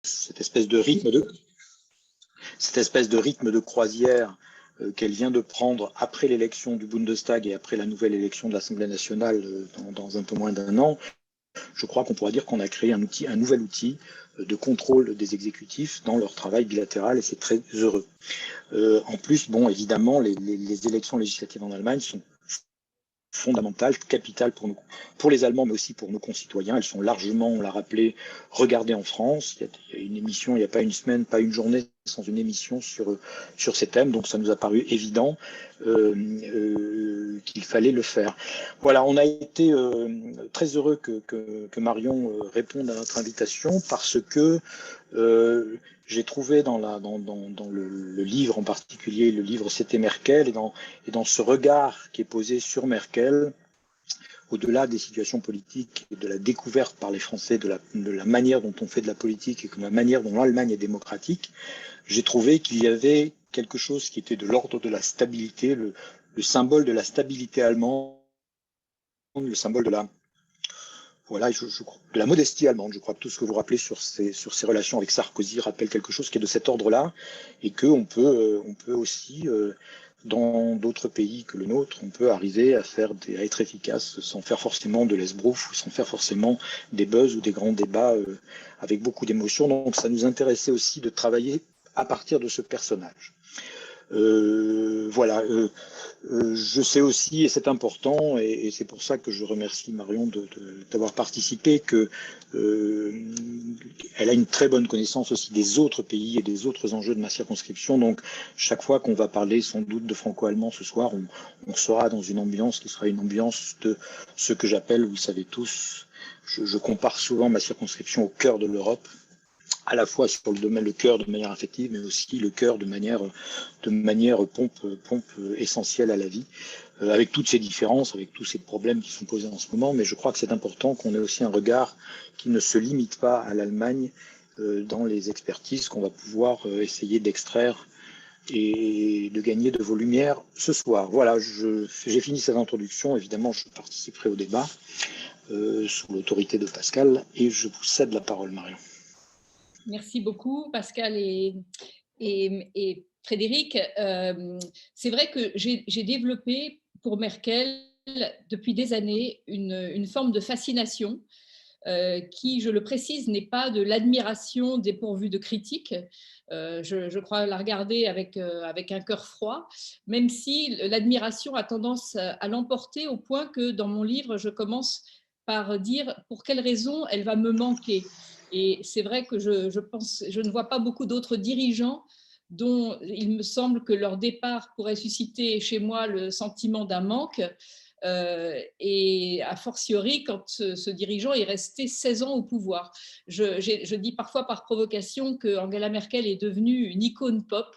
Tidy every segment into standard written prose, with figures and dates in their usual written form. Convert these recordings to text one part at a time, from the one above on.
cette espèce de rythme de croisière qu'elle vient de prendre après l'élection du Bundestag et après la nouvelle élection de l'Assemblée nationale dans un peu moins d'un an, je crois qu'on pourra dire qu'on a créé un nouvel outil de contrôle des exécutifs dans leur travail bilatéral, et c'est très heureux. En plus, bon, évidemment, les élections législatives en Allemagne sont fondamentales, capitales pour les Allemands, mais aussi pour nos concitoyens. Elles sont largement, on l'a rappelé, regardées en France. Il y a une émission, il n'y a pas une semaine, pas une journée sans une émission sur ces thèmes, donc ça nous a paru évident qu'il fallait le faire. Voilà, on a été très heureux que Marion réponde à notre invitation, parce que j'ai trouvé dans le livre en particulier, le livre C'était Merkel, et dans ce regard qui est posé sur Merkel, au-delà des situations politiques et de la découverte par les Français de la manière dont on fait de la politique et de la manière dont l'Allemagne est démocratique, j'ai trouvé qu'il y avait quelque chose qui était de l'ordre de la stabilité, le symbole de la stabilité allemande, le symbole de la modestie allemande. Je crois que tout ce que vous rappelez sur ces relations avec Sarkozy rappelle quelque chose qui est de cet ordre-là, et qu'on peut aussi, dans d'autres pays que le nôtre, on peut arriver à être efficace sans faire forcément de l'esbrouf, sans faire forcément des buzz ou des grands débats avec beaucoup d'émotions. Donc ça nous intéressait aussi de travailler à partir de ce personnage. Voilà. Je sais aussi, et c'est important, et c'est pour ça que je remercie Marion d'avoir participé, que elle a une très bonne connaissance aussi des autres pays et des autres enjeux de ma circonscription. Donc, chaque fois qu'on va parler sans doute de franco-allemand ce soir, on sera dans une ambiance qui sera une ambiance de ce que j'appelle, vous le savez tous, je compare souvent ma circonscription au cœur de l'Europe, à la fois sur le cœur de manière affective, mais aussi le cœur de manière pompe essentielle à la vie, avec toutes ces différences, avec tous ces problèmes qui sont posés en ce moment. Mais je crois que c'est important qu'on ait aussi un regard qui ne se limite pas à l'Allemagne dans les expertises qu'on va pouvoir essayer d'extraire et de gagner de vos lumières ce soir. Voilà, j'ai fini cette introduction. Évidemment, je participerai au débat sous l'autorité de Pascal, et je vous cède la parole, Marion. Merci beaucoup, Pascal et Frédéric. C'est vrai que j'ai développé pour Merkel depuis des années une forme de fascination qui, je le précise, n'est pas de l'admiration dépourvue de critique. Je crois la regarder avec un cœur froid, même si l'admiration a tendance à l'emporter, au point que dans mon livre, je commence par dire pour quelles raisons elle va me manquer. Et c'est vrai que je ne vois pas beaucoup d'autres dirigeants dont il me semble que leur départ pourrait susciter chez moi le sentiment d'un manque. Et a fortiori quand ce dirigeant est resté 16 ans au pouvoir. Je dis parfois par provocation que Angela Merkel est devenue une icône pop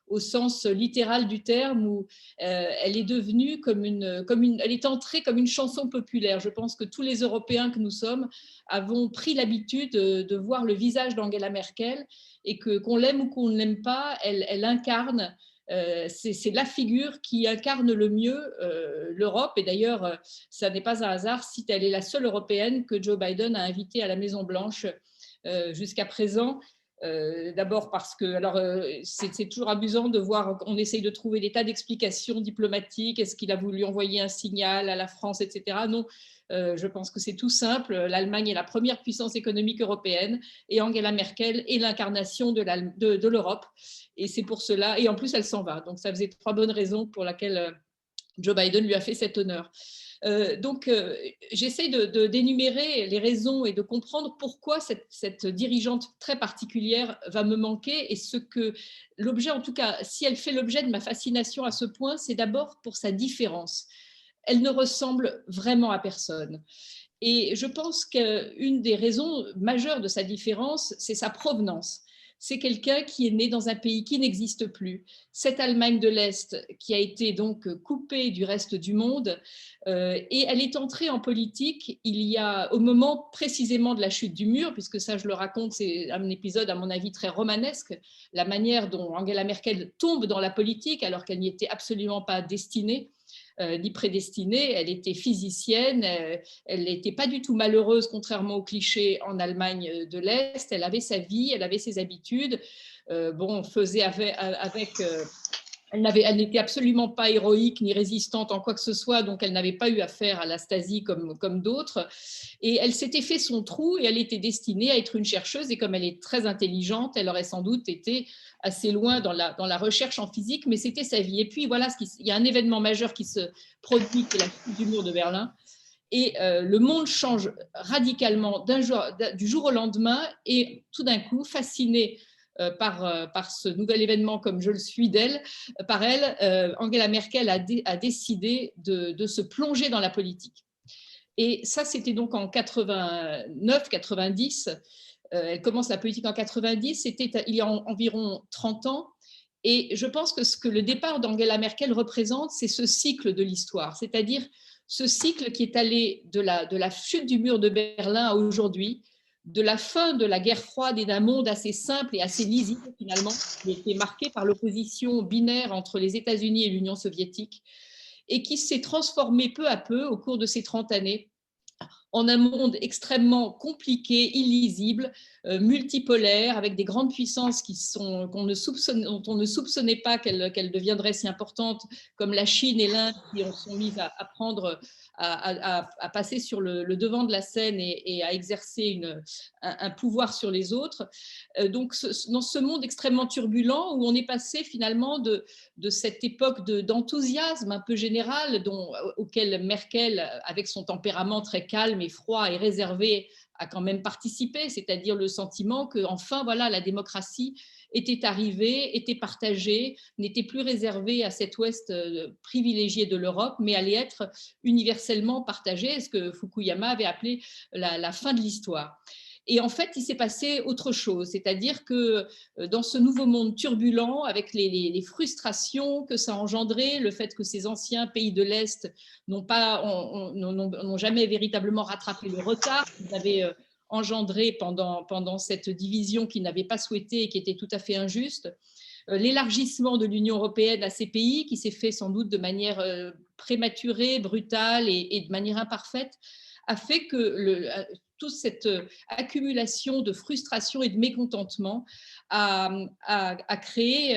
au sens littéral du terme, où elle est devenue elle est entrée comme une chanson populaire. Je pense que tous les Européens que nous sommes avons pris l'habitude de voir le visage d'Angela Merkel, et qu'on l'aime ou qu'on ne l'aime pas, elle incarne. C'est la figure qui incarne le mieux l'Europe. Et d'ailleurs, ça n'est pas un hasard si elle est la seule Européenne que Joe Biden a invitée à la Maison-Blanche jusqu'à présent. D'abord parce que, c'est toujours amusant de voir, on essaye de trouver des tas d'explications diplomatiques. Est-ce qu'il a voulu envoyer un signal à la France, etc. Non, je pense que c'est tout simple. L'Allemagne est la première puissance économique européenne, et Angela Merkel est l'incarnation de l'Europe. Et c'est pour cela, et en plus elle s'en va. Donc ça faisait 3 bonnes raisons pour lesquelles Joe Biden lui a fait cet honneur. Donc, j'essaie d'énumérer les raisons et de comprendre pourquoi cette dirigeante très particulière va me manquer, et ce que l'objet, en tout cas, si elle fait l'objet de ma fascination à ce point, c'est d'abord pour sa différence. Elle ne ressemble vraiment à personne. Et je pense qu'une des raisons majeures de sa différence, c'est sa provenance. C'est quelqu'un qui est né dans un pays qui n'existe plus, cette Allemagne de l'Est qui a été donc coupée du reste du monde, et elle est entrée en politique il y a, au moment précisément de la chute du mur, puisque ça je le raconte, c'est un épisode à mon avis très romanesque, la manière dont Angela Merkel tombe dans la politique alors qu'elle n'y était absolument pas destinée. ni prédestinée, elle était physicienne, elle n'était pas du tout malheureuse, contrairement aux clichés en Allemagne de l'Est, elle avait sa vie, elle avait ses habitudes, faisait elle n'était absolument pas héroïque ni résistante en quoi que ce soit, donc elle n'avait pas eu affaire à la Stasi comme d'autres. Et elle s'était fait son trou et elle était destinée à être une chercheuse. Et comme elle est très intelligente, elle aurait sans doute été assez loin dans la recherche en physique, mais c'était sa vie. Et puis voilà, il y a un événement majeur qui se produit, qui est la chute du mur de Berlin. Et le monde change radicalement du jour au lendemain. Et tout d'un coup, fasciné par ce nouvel événement, comme je le suis par elle, Angela Merkel a décidé de se plonger dans la politique. Et ça, c'était donc en 89-90. Elle commence la politique en 90, c'était il y a environ 30 ans. Et je pense que ce que le départ d'Angela Merkel représente, c'est ce cycle de l'histoire, c'est-à-dire ce cycle qui est allé de la chute du mur de Berlin à aujourd'hui, de la fin de la guerre froide et d'un monde assez simple et assez lisible finalement, qui était marqué par l'opposition binaire entre les États-Unis et l'Union soviétique, et qui s'est transformé peu à peu au cours de ces 30 années en un monde extrêmement compliqué, illisible, multipolaire, avec des grandes puissances dont on ne soupçonnait pas qu'elles deviendraient si importantes, comme la Chine et l'Inde, qui sont mises à passer sur le devant de la scène et à exercer un pouvoir sur les autres. Donc, dans ce monde extrêmement turbulent, où on est passé finalement de cette époque d'enthousiasme un peu général auquel Merkel, avec son tempérament très calme et froid et réservé, a quand même participé, c'est-à-dire le sentiment que enfin voilà, la démocratie était arrivée, était partagée, n'était plus réservée à cet ouest privilégié de l'Europe, mais allait être universellement partagée, ce que Fukuyama avait appelé la fin de l'histoire. Et en fait, il s'est passé autre chose, c'est-à-dire que dans ce nouveau monde turbulent, avec les frustrations que ça a engendré, le fait que ces anciens pays de l'Est n'ont jamais véritablement rattrapé le retard qu'ils avaient engendré pendant cette division qu'ils n'avaient pas souhaitée et qui était tout à fait injuste, l'élargissement de l'Union européenne à ces pays, qui s'est fait sans doute de manière prématurée, brutale et de manière imparfaite, a fait que toute cette accumulation de frustration et de mécontentement a créé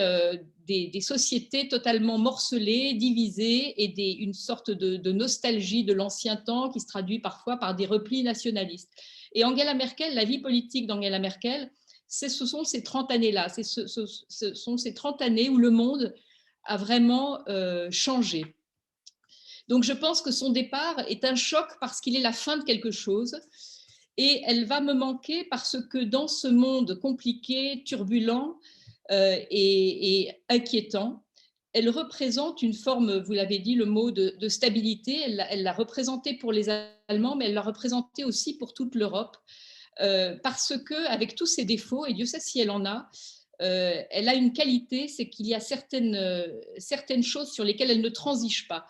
des sociétés totalement morcelées, divisées, et une sorte de nostalgie de l'ancien temps qui se traduit parfois par des replis nationalistes. Et Angela Merkel, la vie politique d'Angela Merkel, ce sont ces 30 années-là, ce sont ces 30 années où le monde a vraiment changé. Donc je pense que son départ est un choc parce qu'il est la fin de quelque chose, et elle va me manquer parce que dans ce monde compliqué, turbulent et inquiétant, elle représente une forme, vous l'avez dit, le mot de stabilité. Elle l'a représenté pour les Allemands, mais elle l'a représenté aussi pour toute l'Europe, parce qu'avec tous ses défauts, et Dieu sait si elle en a, elle a une qualité, c'est qu'il y a certaines choses sur lesquelles elle ne transige pas.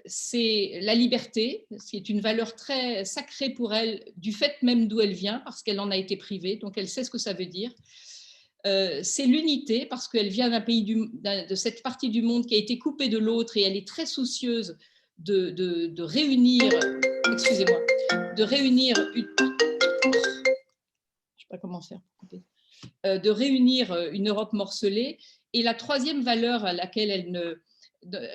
C'est la liberté, qui est une valeur très sacrée pour elle, du fait même d'où elle vient, parce qu'elle en a été privée, donc elle sait ce que ça veut dire. C'est l'unité, parce qu'elle vient d'un pays, de cette partie du monde qui a été coupée de l'autre, et elle est très soucieuse de réunir, excusez-moi, de réunir je ne sais pas comment faire pour couper, de réunir une Europe morcelée. Et la troisième valeur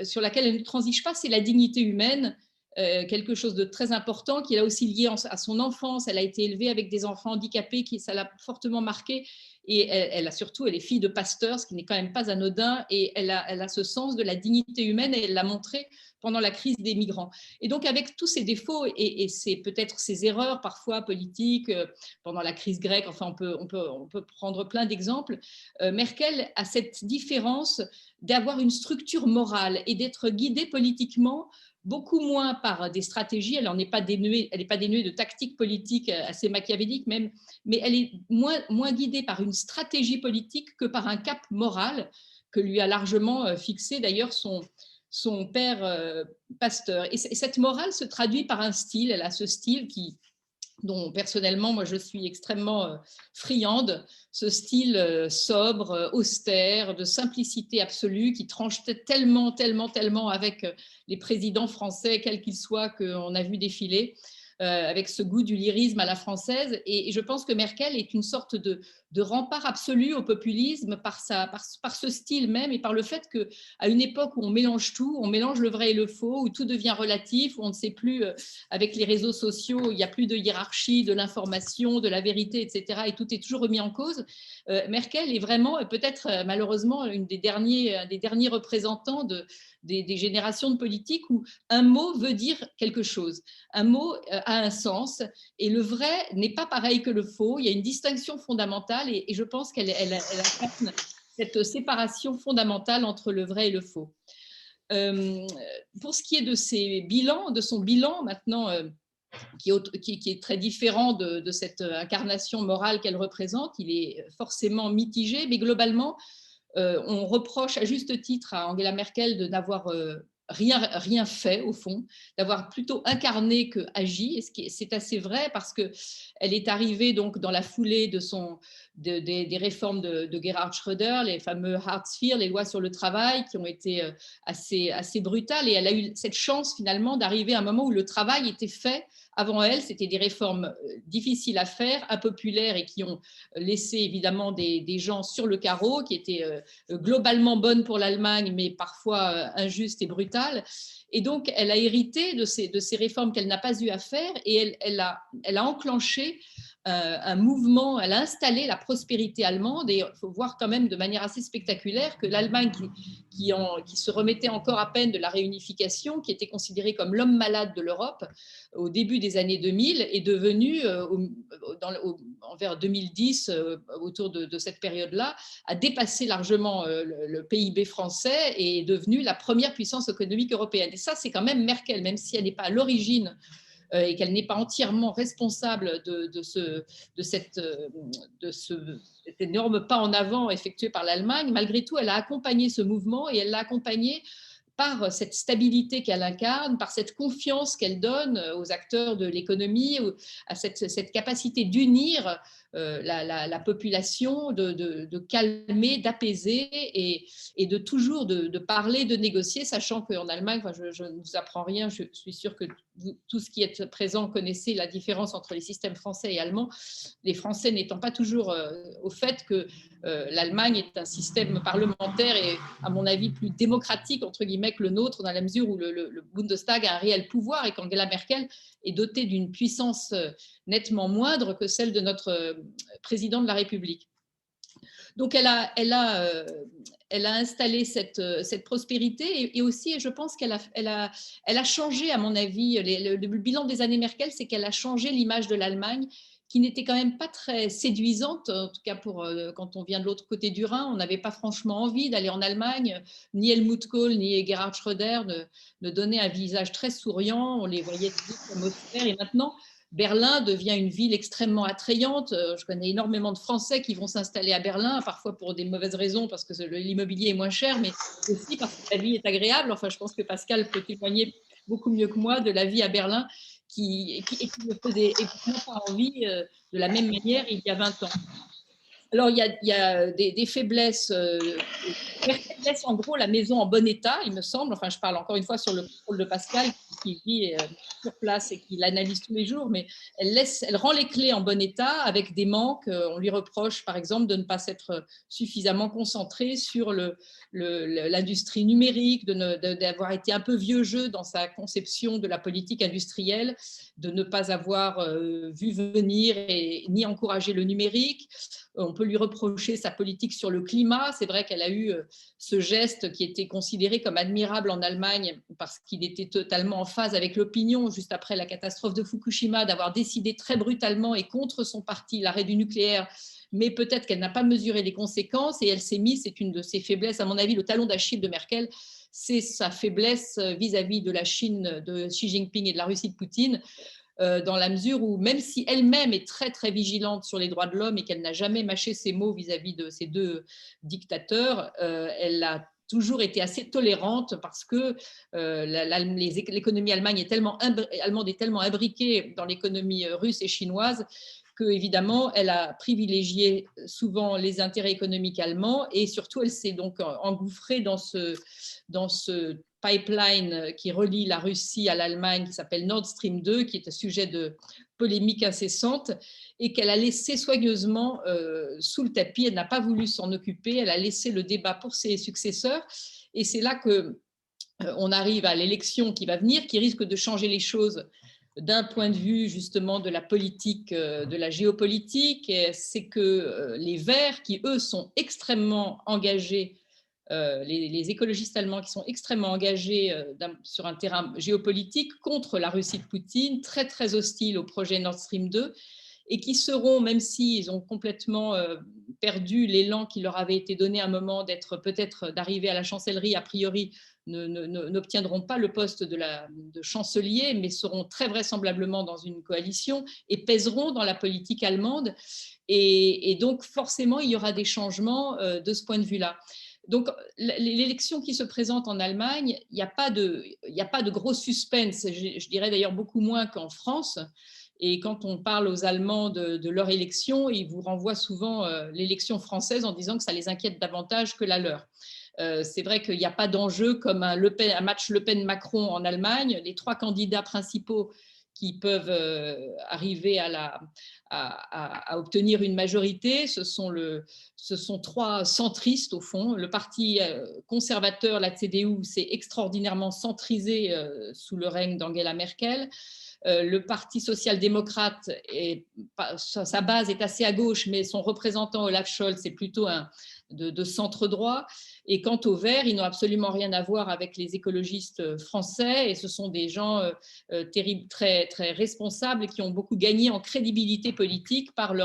sur laquelle elle ne transige pas, c'est la dignité humaine, quelque chose de très important, qui est là aussi lié à son enfance. Elle a été élevée avec des enfants handicapés, ça l'a fortement marquée. Et elle est fille de pasteur, ce qui n'est quand même pas anodin, et elle a ce sens de la dignité humaine, et elle l'a montré pendant la crise des migrants. Et donc, avec tous ces défauts et c'est peut-être ces erreurs parfois politiques, pendant la crise grecque, enfin on peut prendre plein d'exemples, Merkel a cette différence d'avoir une structure morale et d'être guidée politiquement beaucoup moins par des stratégies. Elle n'est pas dénuée de tactiques politiques assez machiavéliques même, mais elle est moins guidée par une stratégie politique que par un cap moral que lui a largement fixé d'ailleurs son père pasteur. Et cette morale se traduit par un style. Elle a ce style dont personnellement, moi, je suis extrêmement friande, ce style sobre, austère, de simplicité absolue, qui tranche tellement, tellement, tellement avec les présidents français, quels qu'ils soient, qu'on a vu défiler, avec ce goût du lyrisme à la française. Et je pense que Merkel est une sorte de rempart absolu au populisme par ce style même et par le fait qu'à une époque où on mélange tout, on mélange le vrai et le faux, où tout devient relatif, où on ne sait plus, avec les réseaux sociaux, il n'y a plus de hiérarchie, de l'information, de la vérité, etc. Et tout est toujours remis en cause. Merkel est vraiment, peut-être malheureusement, un des derniers représentants des générations de politiques où un mot veut dire quelque chose. Un mot a un sens et le vrai n'est pas pareil que le faux. Il y a une distinction fondamentale et je pense qu'elle incarne cette séparation fondamentale entre le vrai et le faux. Pour ce qui est de son bilan maintenant, qui est très différent de cette incarnation morale qu'elle représente, il est forcément mitigé, mais globalement, on reproche à juste titre à Angela Merkel de n'avoir rien fait au fond, d'avoir plutôt incarné que agi. Et c'est assez vrai parce que elle est arrivée donc dans la foulée des réformes de Gerhard Schröder, les fameux Hartz IV, les lois sur le travail qui ont été assez brutales. Et elle a eu cette chance finalement d'arriver à un moment où le travail était fait. Avant elle, c'était des réformes difficiles à faire, impopulaires et qui ont laissé évidemment des gens sur le carreau, qui étaient globalement bonnes pour l'Allemagne, mais parfois injustes et brutales. Et donc, elle a hérité de ces réformes qu'elle n'a pas eu à faire et elle a enclenché un mouvement, elle a installé la prospérité allemande et il faut voir quand même de manière assez spectaculaire que l'Allemagne qui se remettait encore à peine de la réunification, qui était considérée comme l'homme malade de l'Europe au début des années 2000, est devenue, vers 2010, autour de cette période-là, a dépassé largement le PIB français et est devenue la première puissance économique européenne. Et ça, c'est quand même Merkel, même si elle n'est pas à l'origine et qu'elle n'est pas entièrement responsable de cet énorme pas en avant effectué par l'Allemagne, malgré tout, elle a accompagné ce mouvement et elle l'a accompagné par cette stabilité qu'elle incarne, par cette confiance qu'elle donne aux acteurs de l'économie, à cette capacité d'unir la population, de calmer, d'apaiser et de toujours de parler, de négocier, sachant qu'en Allemagne, je ne vous apprends rien, je suis sûre que vous, tous qui êtes présents connaissez la différence entre les systèmes français et allemands, les Français n'étant pas toujours au fait que l'Allemagne est un système parlementaire et, à mon avis, plus démocratique, entre guillemets, que le nôtre, dans la mesure où le Bundestag a un réel pouvoir et qu'Angela Merkel est dotée d'une puissance nettement moindre que celle de notre président de la République. Donc, elle a installé cette prospérité et aussi, je pense qu'elle a changé, à mon avis, le bilan des années Merkel, c'est qu'elle a changé l'image de l'Allemagne qui n'était quand même pas très séduisante, en tout cas quand on vient de l'autre côté du Rhin, on n'avait pas franchement envie d'aller en Allemagne, ni Helmut Kohl, ni Gerhard Schröder ne donnaient un visage très souriant, on les voyait toujours comme austères, et maintenant, Berlin devient une ville extrêmement attrayante. Je connais énormément de Français qui vont s'installer à Berlin, parfois pour des mauvaises raisons, parce que l'immobilier est moins cher, mais aussi parce que la vie est agréable. Enfin, je pense que Pascal peut témoigner beaucoup mieux que moi de la vie à Berlin qui me faisait évidemment pas envie de la même manière il y a 20 ans. Alors, il y a des faiblesses. Merkel laisse en gros la maison en bon état, il me semble. Enfin, je parle encore une fois sur le contrôle de Pascal, qui vit sur place et qui l'analyse tous les jours, mais elle rend les clés en bon état avec des manques. On lui reproche, par exemple, de ne pas s'être suffisamment concentré sur l'industrie numérique, d'avoir été un peu vieux jeu dans sa conception de la politique industrielle, de ne pas avoir vu venir ni encouragé le numérique. On peut lui reprocher sa politique sur le climat. C'est vrai qu'elle a eu ce geste qui était considéré comme admirable en Allemagne parce qu'il était totalement en phase avec l'opinion juste après la catastrophe de Fukushima, d'avoir décidé très brutalement et contre son parti l'arrêt du nucléaire. Mais peut-être qu'elle n'a pas mesuré les conséquences et elle s'est mise, c'est une de ses faiblesses, à mon avis, le talon d'Achille de Merkel, c'est sa faiblesse vis-à-vis de la Chine de Xi Jinping et de la Russie de Poutine, dans la mesure où, même si elle-même est très, très vigilante sur les droits de l'homme et qu'elle n'a jamais mâché ses mots vis-à-vis de ces deux dictateurs, elle a toujours été assez tolérante parce que l'économie allemande est tellement imbriquée dans l'économie russe et chinoise qu'évidemment, elle a privilégié souvent les intérêts économiques allemands et surtout, elle s'est donc engouffrée dans ce pipeline qui relie la Russie à l'Allemagne, qui s'appelle Nord Stream 2, qui est un sujet de polémique incessante, et qu'elle a laissé soigneusement sous le tapis. Elle n'a pas voulu s'en occuper, elle a laissé le débat pour ses successeurs. Et c'est là qu'on arrive à l'élection qui va venir, qui risque de changer les choses d'un point de vue justement de la politique, de la géopolitique. C'est que les Verts, qui eux sont extrêmement engagés, les écologistes allemands qui sont extrêmement engagés sur un terrain géopolitique contre la Russie de Poutine, très très hostiles au projet Nord Stream 2, et qui seront, même s'ils ont complètement perdu l'élan qui leur avait été donné à un moment d'arriver à la chancellerie, a priori n'obtiendront pas le poste de chancelier, mais seront très vraisemblablement dans une coalition et pèseront dans la politique allemande. Et donc, forcément, il y aura des changements de ce point de vue-là. Donc, l'élection qui se présente en Allemagne, il n'y a pas de gros suspense, je dirais d'ailleurs beaucoup moins qu'en France. Et quand on parle aux Allemands de leur élection, ils vous renvoient souvent l'élection française en disant que ça les inquiète davantage que la leur. C'est vrai qu'il n'y a pas d'enjeu comme un match Le Pen-Macron en Allemagne. Les trois candidats principaux qui peuvent arriver à obtenir une majorité, ce sont trois centristes au fond. Le parti conservateur, la CDU, s'est extraordinairement centrisé sous le règne d'Angela Merkel. Le Parti social-démocrate, sa base est assez à gauche, mais son représentant Olaf Scholz est plutôt de centre-droit. Et quant aux Verts, ils n'ont absolument rien à voir avec les écologistes français, et ce sont des gens terribles, très, très responsables, qui ont beaucoup gagné en crédibilité politique par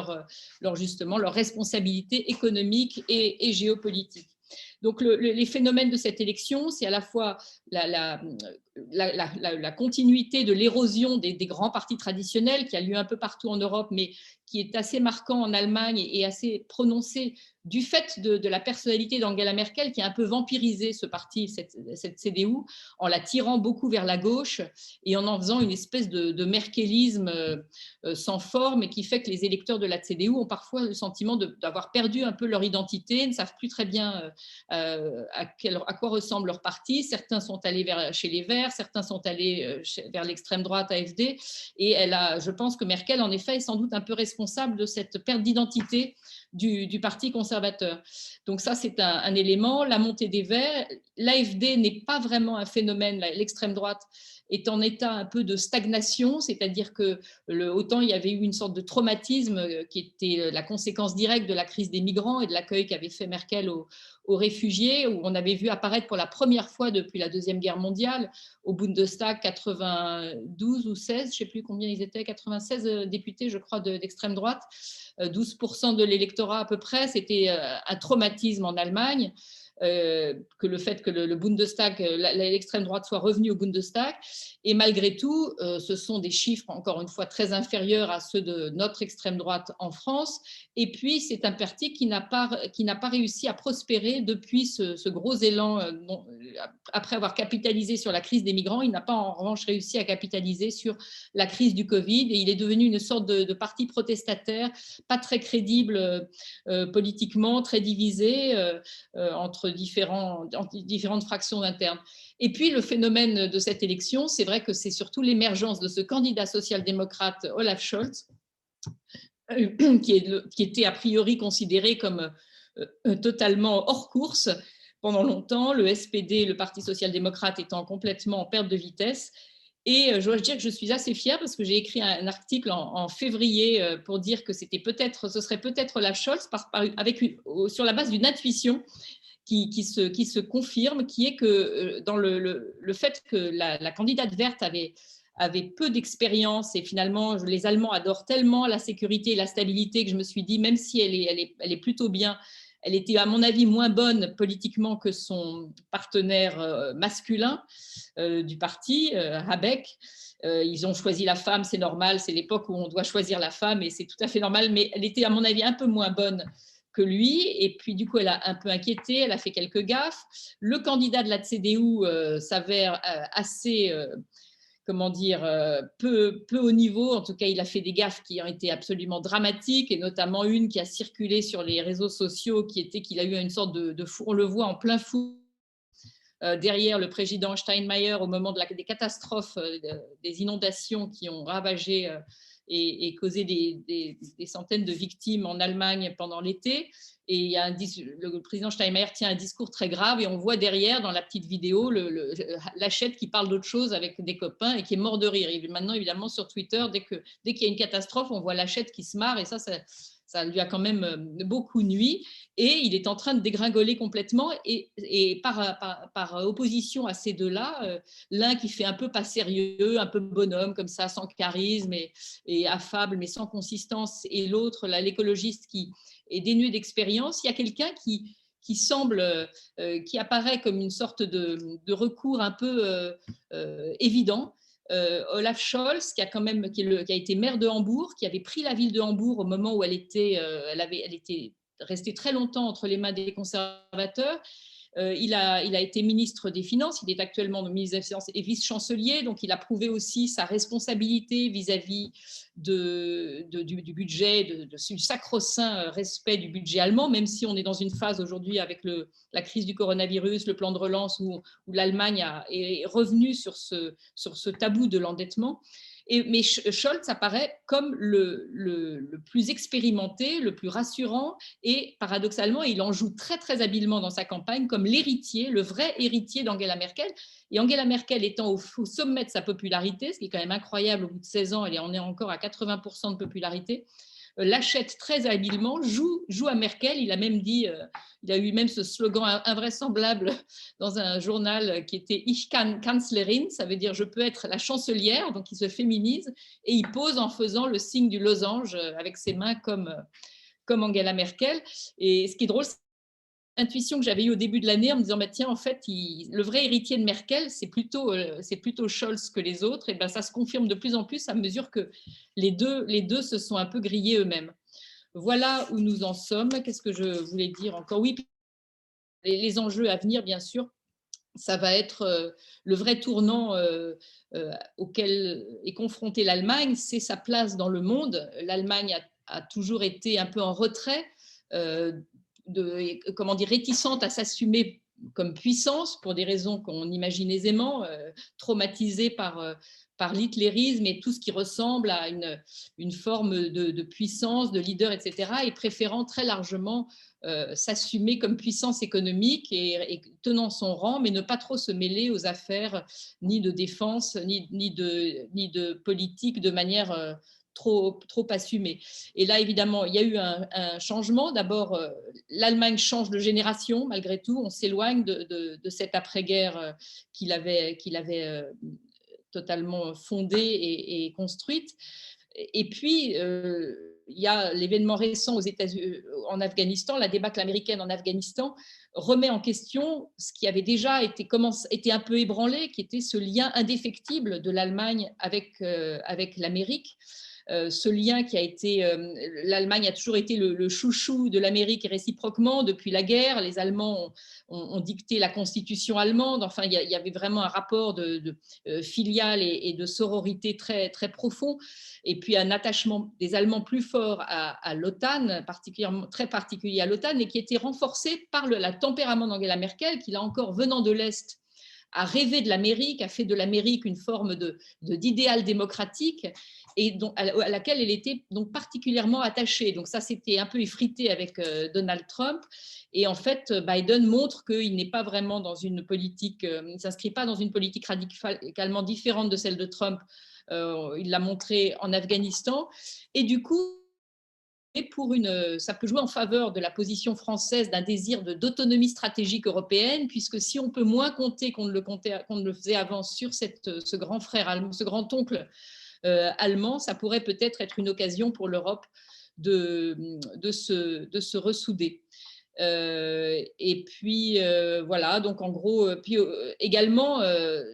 justement leur responsabilité économique et géopolitique. Donc, les phénomènes de cette élection, c'est à la fois la continuité de l'érosion des grands partis traditionnels qui a lieu un peu partout en Europe, mais qui est assez marquant en Allemagne et assez prononcé du fait de la personnalité d'Angela Merkel, qui a un peu vampirisé ce parti, cette CDU, en la tirant beaucoup vers la gauche et en faisant une espèce de merkelisme sans forme, et qui fait que les électeurs de la CDU ont parfois le sentiment d'avoir perdu un peu leur identité, ne savent plus très bien à quoi ressemble leur parti. Certains sont allés chez les Verts, certains sont allés vers l'extrême droite AfD, et je pense que Merkel, en effet, est sans doute un peu responsable de cette perte d'identité du parti conservateur. Donc ça, c'est un élément. La montée des Verts, l'AfD n'est pas vraiment un phénomène, l'extrême droite est en état un peu de stagnation, c'est-à-dire que autant il y avait eu une sorte de traumatisme qui était la conséquence directe de la crise des migrants et de l'accueil qu'avait fait Merkel aux réfugiés, où on avait vu apparaître pour la première fois depuis la Deuxième Guerre mondiale au Bundestag 92 ou 16, je ne sais plus combien ils étaient, 96 députés, je crois, d'extrême droite, 12% de l'électorat à peu près. C'était un traumatisme en Allemagne. Que le fait que le Bundestag, l'extrême droite soit revenue au Bundestag. Et malgré tout, ce sont des chiffres, encore une fois, très inférieurs à ceux de notre extrême droite en France. Et puis, c'est un parti qui n'a pas réussi à prospérer depuis ce gros élan. Après avoir capitalisé sur la crise des migrants, il n'a pas en revanche réussi à capitaliser sur la crise du Covid. Et il est devenu une sorte de parti protestataire, pas très crédible politiquement, très divisé entre différentes fractions internes. Et puis, le phénomène de cette élection, c'est vrai que c'est surtout l'émergence de ce candidat social-démocrate, Olaf Scholz, qui était a priori considéré comme totalement hors course pendant longtemps, le SPD, le Parti social-démocrate, étant complètement en perte de vitesse. Et je dois dire que je suis assez fière parce que j'ai écrit un article en février pour dire que ce serait peut-être Olaf Scholz sur la base d'une intuition qui se confirme, qui est que dans le fait que la candidate verte avait peu d'expérience, et finalement les Allemands adorent tellement la sécurité et la stabilité que je me suis dit, même si elle est plutôt bien, elle était à mon avis moins bonne politiquement que son partenaire masculin du parti, Habeck. Ils ont choisi la femme, c'est normal, c'est l'époque où on doit choisir la femme et c'est tout à fait normal, mais elle était à mon avis un peu moins bonne que lui, et puis du coup elle a un peu inquiété, elle a fait quelques gaffes. Le candidat de la CDU s'avère assez comment dire, peu haut niveau. En tout cas, il a fait des gaffes qui ont été absolument dramatiques, et notamment une qui a circulé sur les réseaux sociaux, qui était qu'il a eu une sorte de fou, on le voit en plein fou derrière le président Steinmeier au moment des catastrophes, des inondations qui ont ravagé et causé des centaines de victimes en Allemagne pendant l'été. Et il y a le président Steinmeier tient un discours très grave, et on voit derrière, dans la petite vidéo, Laschet qui parle d'autre chose avec des copains et qui est mort de rire. Et maintenant, évidemment, sur Twitter, dès qu'il y a une catastrophe, on voit Laschet qui se marre, et ça lui a quand même beaucoup nui. Et il est en train de dégringoler complètement. Et par opposition à ces deux-là, l'un qui fait un peu pas sérieux, un peu bonhomme comme ça, sans charisme et affable, mais sans consistance, et l'autre, l'écologiste, qui est dénué d'expérience, il y a quelqu'un qui semble, qui apparaît comme une sorte de recours un peu évident. Olaf Scholz, qui a été maire de Hambourg, qui avait pris la ville de Hambourg au moment où elle était restée très longtemps entre les mains des conservateurs. Il a été ministre des Finances, il est actuellement ministre des Finances et vice-chancelier, donc il a prouvé aussi sa responsabilité vis-à-vis du budget, du sacro-saint respect du budget allemand, même si on est dans une phase aujourd'hui avec la crise du coronavirus, le plan de relance, où l'Allemagne est revenue sur ce tabou de l'endettement. Mais Scholz apparaît comme le plus expérimenté, le plus rassurant, et paradoxalement, il en joue très très habilement dans sa campagne comme l'héritier, le vrai héritier d'Angela Merkel. Et Angela Merkel étant au sommet de sa popularité, ce qui est quand même incroyable, au bout de 16 ans, on est encore à 80% de popularité, l'achète très habilement, joue à Merkel. Il a même dit, il a eu même ce slogan invraisemblable dans un journal qui était Ich kann Kanzlerin, ça veut dire je peux être la chancelière, donc il se féminise, et il pose en faisant le signe du losange avec ses mains comme Angela Merkel. Et ce qui est drôle, c'est l'intuition que j'avais eue au début de l'année en me disant, bah, tiens, en fait, le vrai héritier de Merkel, c'est plutôt Scholz que les autres. Et ben, ça se confirme de plus en plus à mesure que les deux se sont un peu grillés eux-mêmes. Voilà où nous en sommes. Qu'est-ce que je voulais dire encore? Oui, les enjeux à venir, bien sûr, ça va être le vrai tournant auquel est confrontée l'Allemagne, c'est sa place dans le monde. L'Allemagne a toujours été un peu en retrait, réticente à s'assumer comme puissance pour des raisons qu'on imagine aisément, traumatisée par l'hitlérisme et tout ce qui ressemble à une forme de puissance, de leader, etc., et préférant très largement s'assumer comme puissance économique et tenant son rang, mais ne pas trop se mêler aux affaires ni de défense, ni de politique de manière trop assumée. Et là, évidemment, il y a eu un changement. D'abord, l'Allemagne change de génération, malgré tout. On s'éloigne de cette après-guerre qu'il avait totalement fondée et construite. Et puis, il y a l'événement récent aux États-Unis, en Afghanistan, la débâcle américaine en Afghanistan remet en question ce qui avait déjà été un peu ébranlé, qui était ce lien indéfectible de l'Allemagne avec l'Amérique. Ce lien qui a été, l'Allemagne a toujours été le chouchou de l'Amérique et réciproquement depuis la guerre. Les Allemands ont dicté la constitution allemande. Enfin, il y avait vraiment un rapport de filial et de sororité très, très profond. Et puis un attachement des Allemands plus fort à l'OTAN, très particulier à l'OTAN, et qui était renforcé par le tempérament d'Angela Merkel, qui, là encore, venant de l'Est, a rêvé de l'Amérique, a fait de l'Amérique une forme d'idéal démocratique, et à laquelle elle était donc particulièrement attachée. Donc ça, c'était un peu effrité avec Donald Trump. Et en fait, Biden montre qu'il n'est pas vraiment dans une politique, il ne s'inscrit pas dans une politique radicalement différente de celle de Trump. Il l'a montré en Afghanistan. Et du coup, ça peut jouer en faveur de la position française d'un désir d'autonomie stratégique européenne, puisque si on peut moins compter qu'on ne le faisait avant sur ce grand frère allemand, ce grand oncle allemand, ça pourrait peut-être être une occasion pour l'Europe de se ressouder. Et puis voilà, donc en gros, puis également,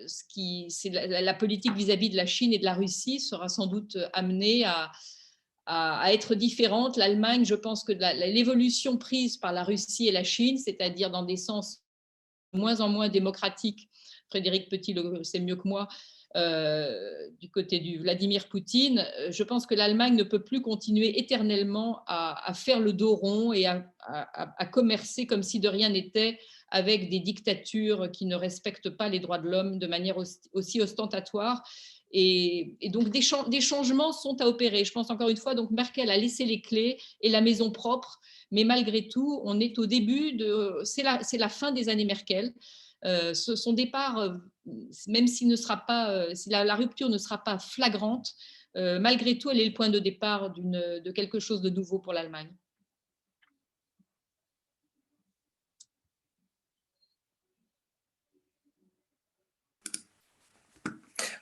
c'est la politique vis-à-vis de la Chine et de la Russie sera sans doute amenée à être différente. L'Allemagne, je pense que l'évolution prise par la Russie et la Chine, c'est-à-dire dans des sens de moins en moins démocratiques, Frédéric Petit le sait mieux que moi, du côté du Vladimir Poutine, je pense que l'Allemagne ne peut plus continuer éternellement à faire le dos rond et à commercer comme si de rien n'était avec des dictatures qui ne respectent pas les droits de l'homme de manière aussi ostentatoire. Et donc, des changements sont à opérer. Je pense encore une fois, donc Merkel a laissé les clés et la maison propre, mais malgré tout, on est au début c'est la fin des années Merkel. Son départ, même s'il ne sera pas, si la rupture ne sera pas flagrante, malgré tout, elle est le point de départ de quelque chose de nouveau pour l'Allemagne.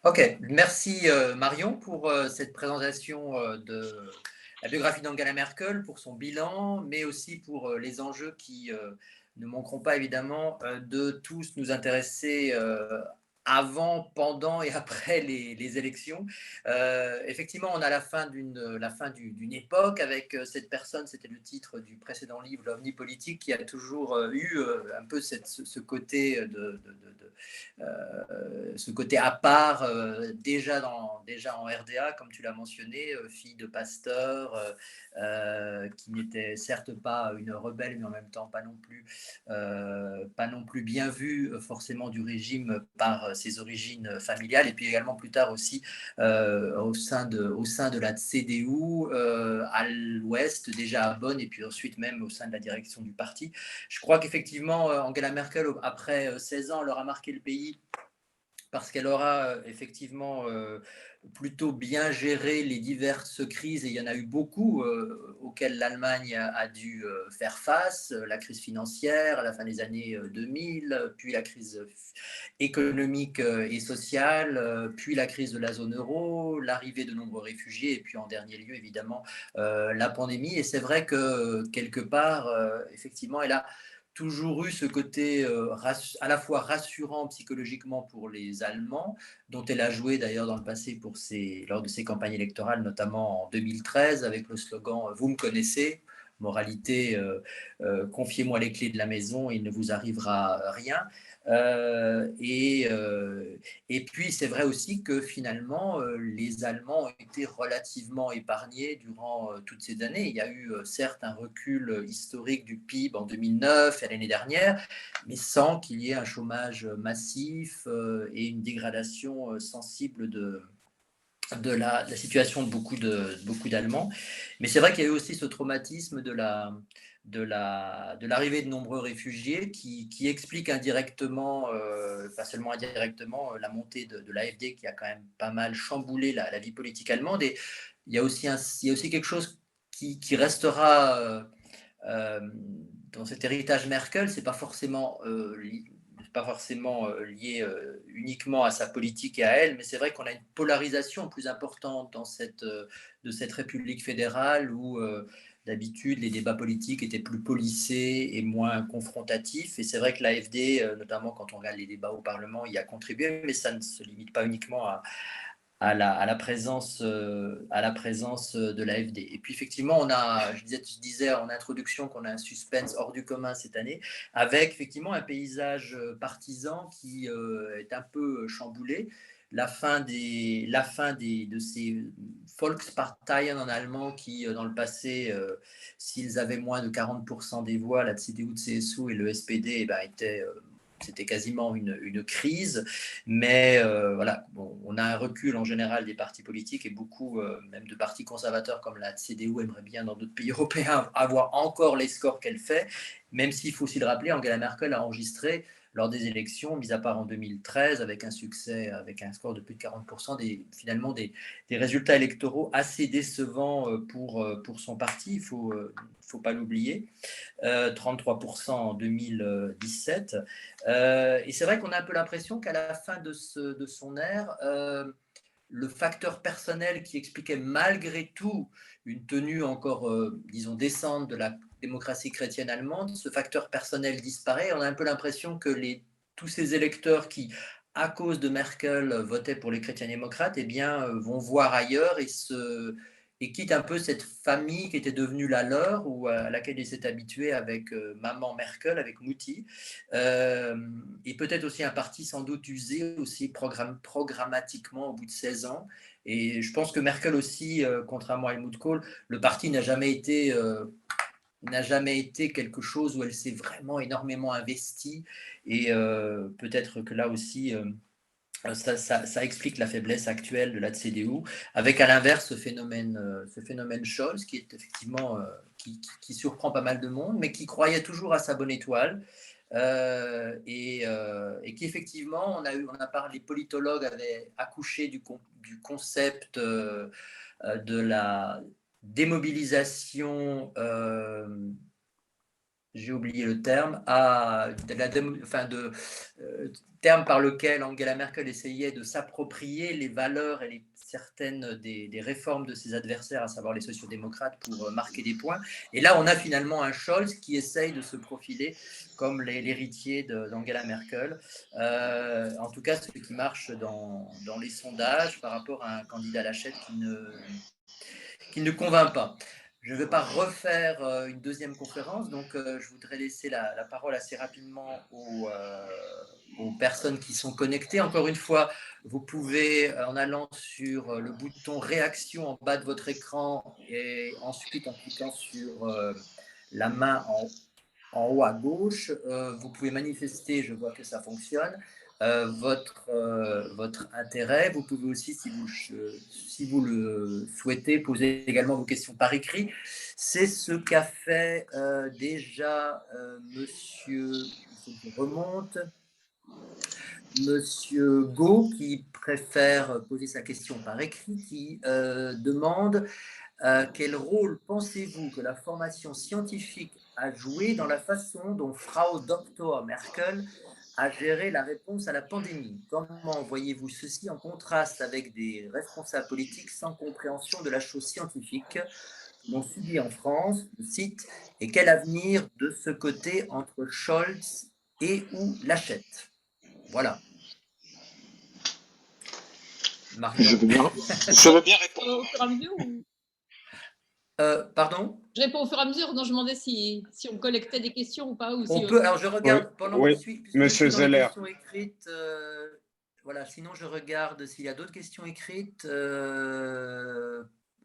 Ok, merci Marion pour cette présentation de la biographie d'Angela Merkel, pour son bilan, mais aussi pour les enjeux qui ne manqueront pas évidemment de tous nous intéresser avant, pendant et après les élections. Effectivement, on a la fin d'une époque avec cette personne, c'était le titre du précédent livre, L'OVNI politique, qui a toujours eu un peu ce côté ce côté à part, déjà en RDA, comme tu l'as mentionné, fille de pasteur, qui n'était certes pas une rebelle, mais en même temps pas non plus bien vue forcément du régime par ses origines familiales, et puis également plus tard aussi au sein de la CDU à l'ouest, déjà à Bonn, et puis ensuite même au sein de la direction du parti. Je crois qu'effectivement, Angela Merkel, après 16 ans, elle aura marqué le pays parce qu'elle aura effectivement plutôt bien géré les diverses crises, et il y en a eu beaucoup auxquelles l'Allemagne a dû faire face, la crise financière à la fin des années 2000, puis la crise économique et sociale, puis la crise de la zone euro, l'arrivée de nombreux réfugiés, et puis en dernier lieu évidemment la pandémie. Et c'est vrai que quelque part, effectivement, elle a toujours eu ce côté à la fois rassurant psychologiquement pour les Allemands, dont elle a joué d'ailleurs dans le passé lors de ses campagnes électorales, notamment en 2013, avec le slogan « Vous me connaissez ». Moralité, confiez-moi les clés de la maison, il ne vous arrivera rien. Et puis c'est vrai aussi que finalement les Allemands ont été relativement épargnés durant toutes ces années. Il y a eu certes un recul historique du PIB en 2009 et l'année dernière, mais sans qu'il y ait un chômage massif et une dégradation sensible de la situation de beaucoup d'Allemands. Mais c'est vrai qu'il y a eu aussi ce traumatisme de l'arrivée de nombreux réfugiés qui explique indirectement, pas seulement indirectement, la montée de l'AfD, qui a quand même pas mal chamboulé la vie politique allemande. Et il y a aussi quelque chose qui restera dans cet héritage Merkel. C'est pas forcément lié uniquement à sa politique et à elle, mais c'est vrai qu'on a une polarisation plus importante de cette République fédérale où d'habitude les débats politiques étaient plus policés et moins confrontatifs. Et c'est vrai que l'AfD, notamment quand on regarde les débats au Parlement, y a contribué, mais ça ne se limite pas uniquement à la présence de l'AfD. Et puis effectivement, je disais en introduction qu'on a un suspense hors du commun cette année, avec effectivement un paysage partisan qui est un peu chamboulé. La fin de ces Volksparteien en allemand qui, dans le passé, s'ils avaient moins de 40% des voix, la CDU, CSU et le SPD, c'était quasiment une crise, mais voilà, bon, on a un recul en général des partis politiques, et beaucoup, même de partis conservateurs comme la CDU, aimeraient bien dans d'autres pays européens avoir encore les scores qu'elle fait, même s'il faut aussi le rappeler, Angela Merkel a enregistré lors des élections, mis à part en 2013, avec un succès, avec un score de plus de 40%, finalement des résultats électoraux assez décevants pour son parti, il faut pas l'oublier. 33% en 2017. Et c'est vrai qu'on a un peu l'impression qu'à la fin de son ère, le facteur personnel qui expliquait malgré tout une tenue encore, disons, décente de la démocratie chrétienne allemande, ce facteur personnel disparaît. On a un peu l'impression que tous ces électeurs qui, à cause de Merkel, votaient pour les chrétiens démocrates, eh bien, vont voir ailleurs et quitte un peu cette famille qui était devenue la leur ou à laquelle il s'est habitué avec maman Merkel, avec Mouti, et peut-être aussi un parti sans doute usé aussi programmatiquement au bout de 16 ans. Et je pense que Merkel aussi, contrairement à Helmut Kohl, le parti n'a jamais été quelque chose où elle s'est vraiment énormément investie. Et peut-être que là aussi, ça explique la faiblesse actuelle de la CDU, avec à l'inverse ce phénomène Scholz, qui est effectivement qui surprend pas mal de monde, mais qui croyait toujours à sa bonne étoile. Et qui effectivement, on a parlé, les politologues avaient accouché du concept de la démobilisation, j'ai oublié le terme, terme par lequel Angela Merkel essayait de s'approprier les valeurs et certaines des réformes de ses adversaires, à savoir les sociodémocrates, pour marquer des points. Et là, on a finalement un Scholz qui essaye de se profiler comme l'héritier d'Angela Merkel. En tout cas, ce qui marche dans les sondages par rapport à un candidat Laschet qui ne convainc pas. Je ne vais pas refaire une deuxième conférence, donc je voudrais laisser la parole assez rapidement aux personnes qui sont connectées. Encore une fois, vous pouvez, en allant sur le bouton réaction en bas de votre écran et ensuite en cliquant sur la main en haut à gauche, vous pouvez manifester, je vois que ça fonctionne, votre intérêt. Vous pouvez aussi, si vous le souhaitez, poser également vos questions par écrit. C'est ce qu'a fait déjà monsieur, je remonte, monsieur Go, qui préfère poser sa question par écrit, qui demande quel rôle pensez-vous que la formation scientifique a joué dans la façon dont Frau Dr. Merkel a géré la réponse à la pandémie? Comment voyez-vous ceci en contraste avec des responsables politiques sans compréhension de la chose scientifique l'ont subi en France, je cite, et quel avenir de ce côté entre Scholz et ou Laschet? Voilà. Marion. Je veux bien répondre. Au fur et à mesure ou... Pardon? Je réponds au fur et à mesure. Non, je demandais si on collectait des questions ou pas. Ou si on peut, alors je regarde pendant que je suis dans les questions écrites. Voilà, sinon je regarde s'il y a d'autres questions écrites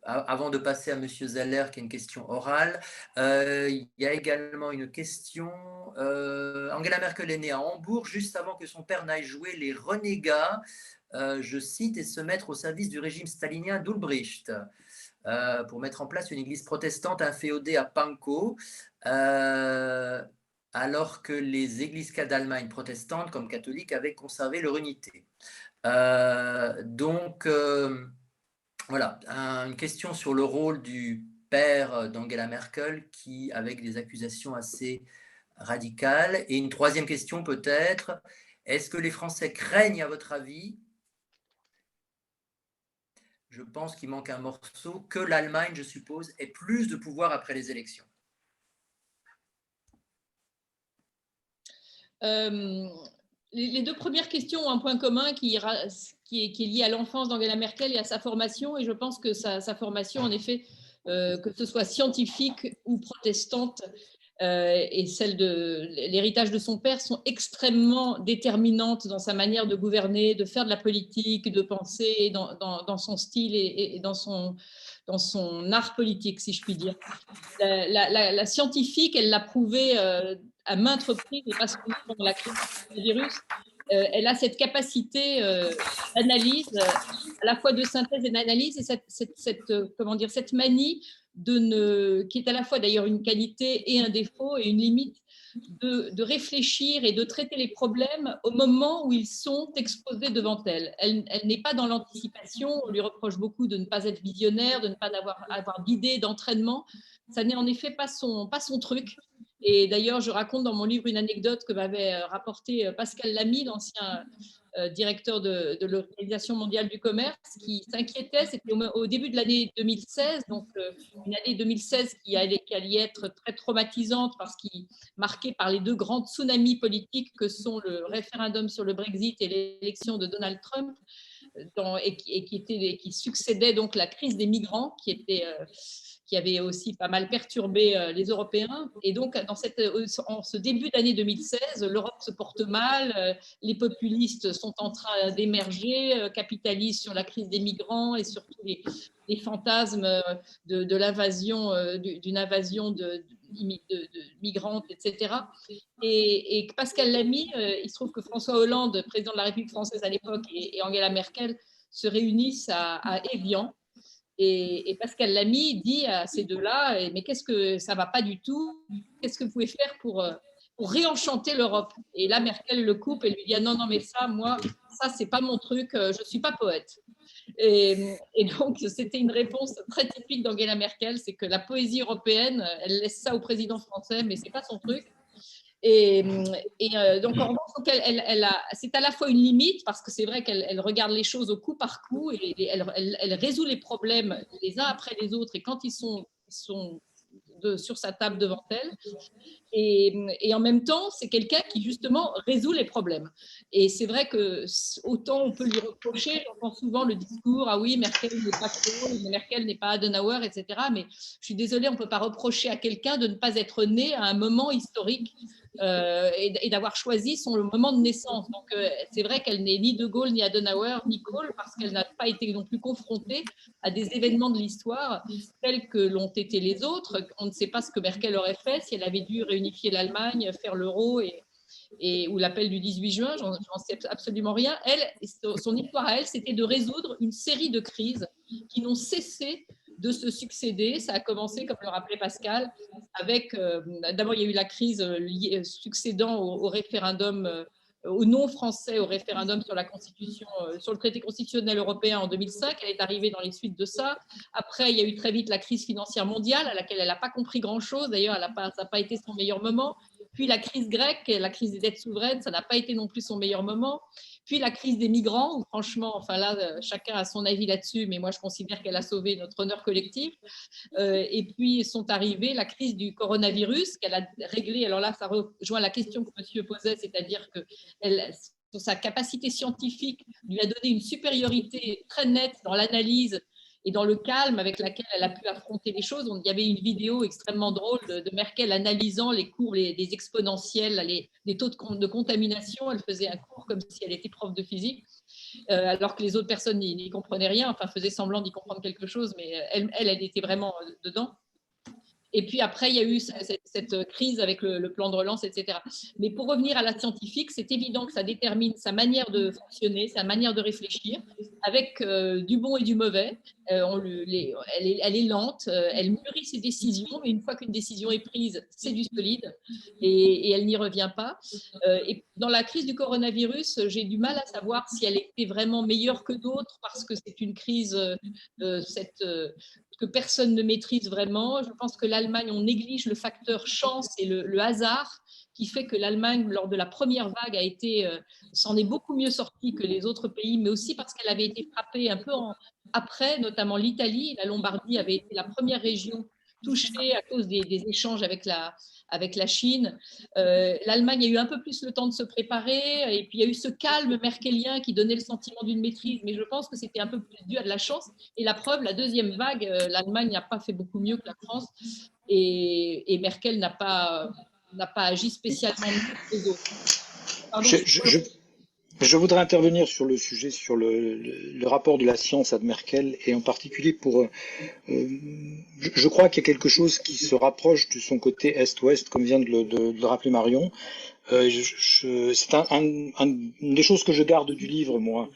avant de passer à Monsieur Zeller qui a une question orale. Il y a également une question. Angela Merkel est née à Hambourg juste avant que son père n'aille jouer les renégats, je cite, et se mettre au service du régime stalinien d'Ulbricht. Pour mettre en place une église protestante inféodée à Pankow, alors que les églises d'Allemagne protestantes comme catholiques avaient conservé leur unité. Voilà, une question sur le rôle du père d'Angela Merkel qui, avec des accusations assez radicales. Et une troisième question peut-être, est-ce que les Français craignent, à votre avis, je pense qu'il manque un morceau, que l'Allemagne, je suppose, ait plus de pouvoir après les élections? Les deux premières questions ont un point commun qui est lié à l'enfance d'Angela Merkel et à sa formation. Et je pense que sa formation, en effet, que ce soit scientifique ou protestante, et celle de l'héritage de son père sont extrêmement déterminantes dans sa manière de gouverner, de faire de la politique, de penser dans son style et dans son art politique, si je puis dire. La scientifique, elle l'a prouvé à maintes reprises, et pas seulement pendant la crise du virus. Elle a cette capacité d'analyse, à la fois de synthèse et d'analyse, et cette manie qui est à la fois d'ailleurs une qualité et un défaut et une limite, de réfléchir et de traiter les problèmes au moment où ils sont exposés devant elle. Elle n'est pas dans l'anticipation. On lui reproche beaucoup de ne pas être visionnaire, de ne pas avoir d'idées, d'entraînement. Ça n'est en effet pas son truc. Et d'ailleurs, je raconte dans mon livre une anecdote que m'avait rapportée Pascal Lamy, l'ancien directeur de l'Organisation mondiale du commerce, qui s'inquiétait. C'était au début de l'année 2016, donc une année 2016 qui allait être très traumatisante parce qu'il marquée par les deux grands tsunamis politiques que sont le référendum sur le Brexit et l'élection de Donald Trump. qui succédait donc la crise des migrants qui avait aussi pas mal perturbé les Européens. Et donc, en ce début d'année 2016, l'Europe se porte mal, les populistes sont en train d'émerger, capitalisent sur la crise des migrants et surtout les fantasmes de l'invasion, d'une invasion de migrantes, etc. Et Pascal Lamy, il se trouve que François Hollande, président de la République française à l'époque, et Angela Merkel se réunissent à Évian. Et Pascal Lamy dit à ces deux-là, mais qu'est-ce que ça ne va pas du tout? Qu'est-ce que vous pouvez faire pour réenchanter l'Europe? Et là, Merkel le coupe et lui dit, ah non, non, mais ça, moi, ça, c'est pas mon truc, je ne suis pas poète. Et donc, c'était une réponse très typique d'Angela Merkel, c'est que la poésie européenne, elle laisse ça au président français, mais ce n'est pas son truc. Donc, en revanche, c'est à la fois une limite, parce que c'est vrai qu'elle regarde les choses au coup par coup, et elle résout les problèmes les uns après les autres, et quand ils sont sur sa table devant elle. Et en même temps, c'est quelqu'un qui, justement, résout les problèmes. Et c'est vrai que autant on peut lui reprocher, j'entends souvent le discours, ah oui, Merkel n'est pas Kohl, Merkel n'est pas Adenauer, etc. Mais je suis désolée, on ne peut pas reprocher à quelqu'un de ne pas être né à un moment historique et d'avoir choisi son moment de naissance. Donc, c'est vrai qu'elle n'est ni De Gaulle, ni Adenauer, ni Kohl, parce qu'elle n'a pas été non plus confrontée à des événements de l'histoire tels que l'ont été les autres. On ne sait pas ce que Merkel aurait fait si elle avait dû réunifier l'Allemagne, faire l'euro ou l'appel du 18 juin, j'en sais absolument rien. Son histoire à elle, c'était de résoudre une série de crises qui n'ont cessé de se succéder. Ça a commencé, comme le rappelait Pascal, avec d'abord il y a eu la crise succédant au référendum, au non français, au référendum sur la Constitution, sur le traité constitutionnel européen en 2005. Elle est arrivée dans les suites de ça. Après, il y a eu très vite la crise financière mondiale, à laquelle elle n'a pas compris grand-chose. D'ailleurs, ça n'a pas été son meilleur moment. Puis la crise grecque, la crise des dettes souveraines, ça n'a pas été non plus son meilleur moment. Puis la crise des migrants, où franchement, enfin là, chacun a son avis là-dessus, mais moi je considère qu'elle a sauvé notre honneur collectif. Et puis sont arrivées la crise du coronavirus qu'elle a réglée. Alors là, ça rejoint la question que monsieur posait, c'est-à-dire que sa capacité scientifique lui a donné une supériorité très nette dans l'analyse et dans le calme avec lequel elle a pu affronter les choses. Il y avait une vidéo extrêmement drôle de Merkel analysant les courbes, des exponentielles, les taux de contamination. Elle faisait un cours comme si elle était prof de physique, alors que les autres personnes n'y comprenaient rien, enfin faisaient semblant d'y comprendre quelque chose, mais elle était vraiment dedans. Et puis après, il y a eu cette crise avec le plan de relance, etc. Mais pour revenir à la scientifique, c'est évident que ça détermine sa manière de fonctionner, sa manière de réfléchir, avec du bon et du mauvais. Elle est lente, elle mûrit ses décisions, mais une fois qu'une décision est prise, c'est du solide et elle n'y revient pas. Et dans la crise du coronavirus, j'ai du mal à savoir si elle était vraiment meilleure que d'autres, parce que c'est une crise, que personne ne maîtrise vraiment. Je pense que l'Allemagne, on néglige le facteur chance et le hasard qui fait que l'Allemagne, lors de la première vague, s'en est beaucoup mieux sortie que les autres pays, mais aussi parce qu'elle avait été frappée un peu après, notamment l'Italie. La Lombardie avait été la première région touchée à cause des échanges avec la Chine. L'Allemagne a eu un peu plus le temps de se préparer, et puis il y a eu ce calme merkelien qui donnait le sentiment d'une maîtrise, mais je pense que c'était un peu plus dû à de la chance. Et la preuve, la deuxième vague, l'Allemagne n'a pas fait beaucoup mieux que la France, et Merkel n'a pas agi spécialement mieux que les autres. Pardon, je voudrais intervenir sur le sujet, sur le rapport de la science à Merkel, et en particulier je crois qu'il y a quelque chose qui se rapproche de son côté Est-Ouest, comme vient de le rappeler Marion. C'est une des choses que je garde du livre, moi,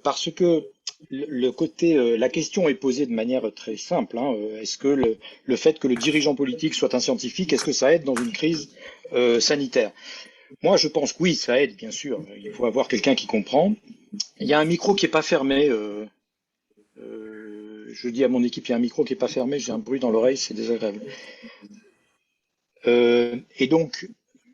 parce que la question est posée de manière très simple. Est-ce que le fait que le dirigeant politique soit un scientifique, est-ce que ça aide dans une crise sanitaire? Moi, je pense que oui, ça aide, bien sûr. Il faut avoir quelqu'un qui comprend. Il y a un micro qui est pas fermé. Je dis à mon équipe, il y a un micro qui est pas fermé. J'ai un bruit dans l'oreille, c'est désagréable. Et donc,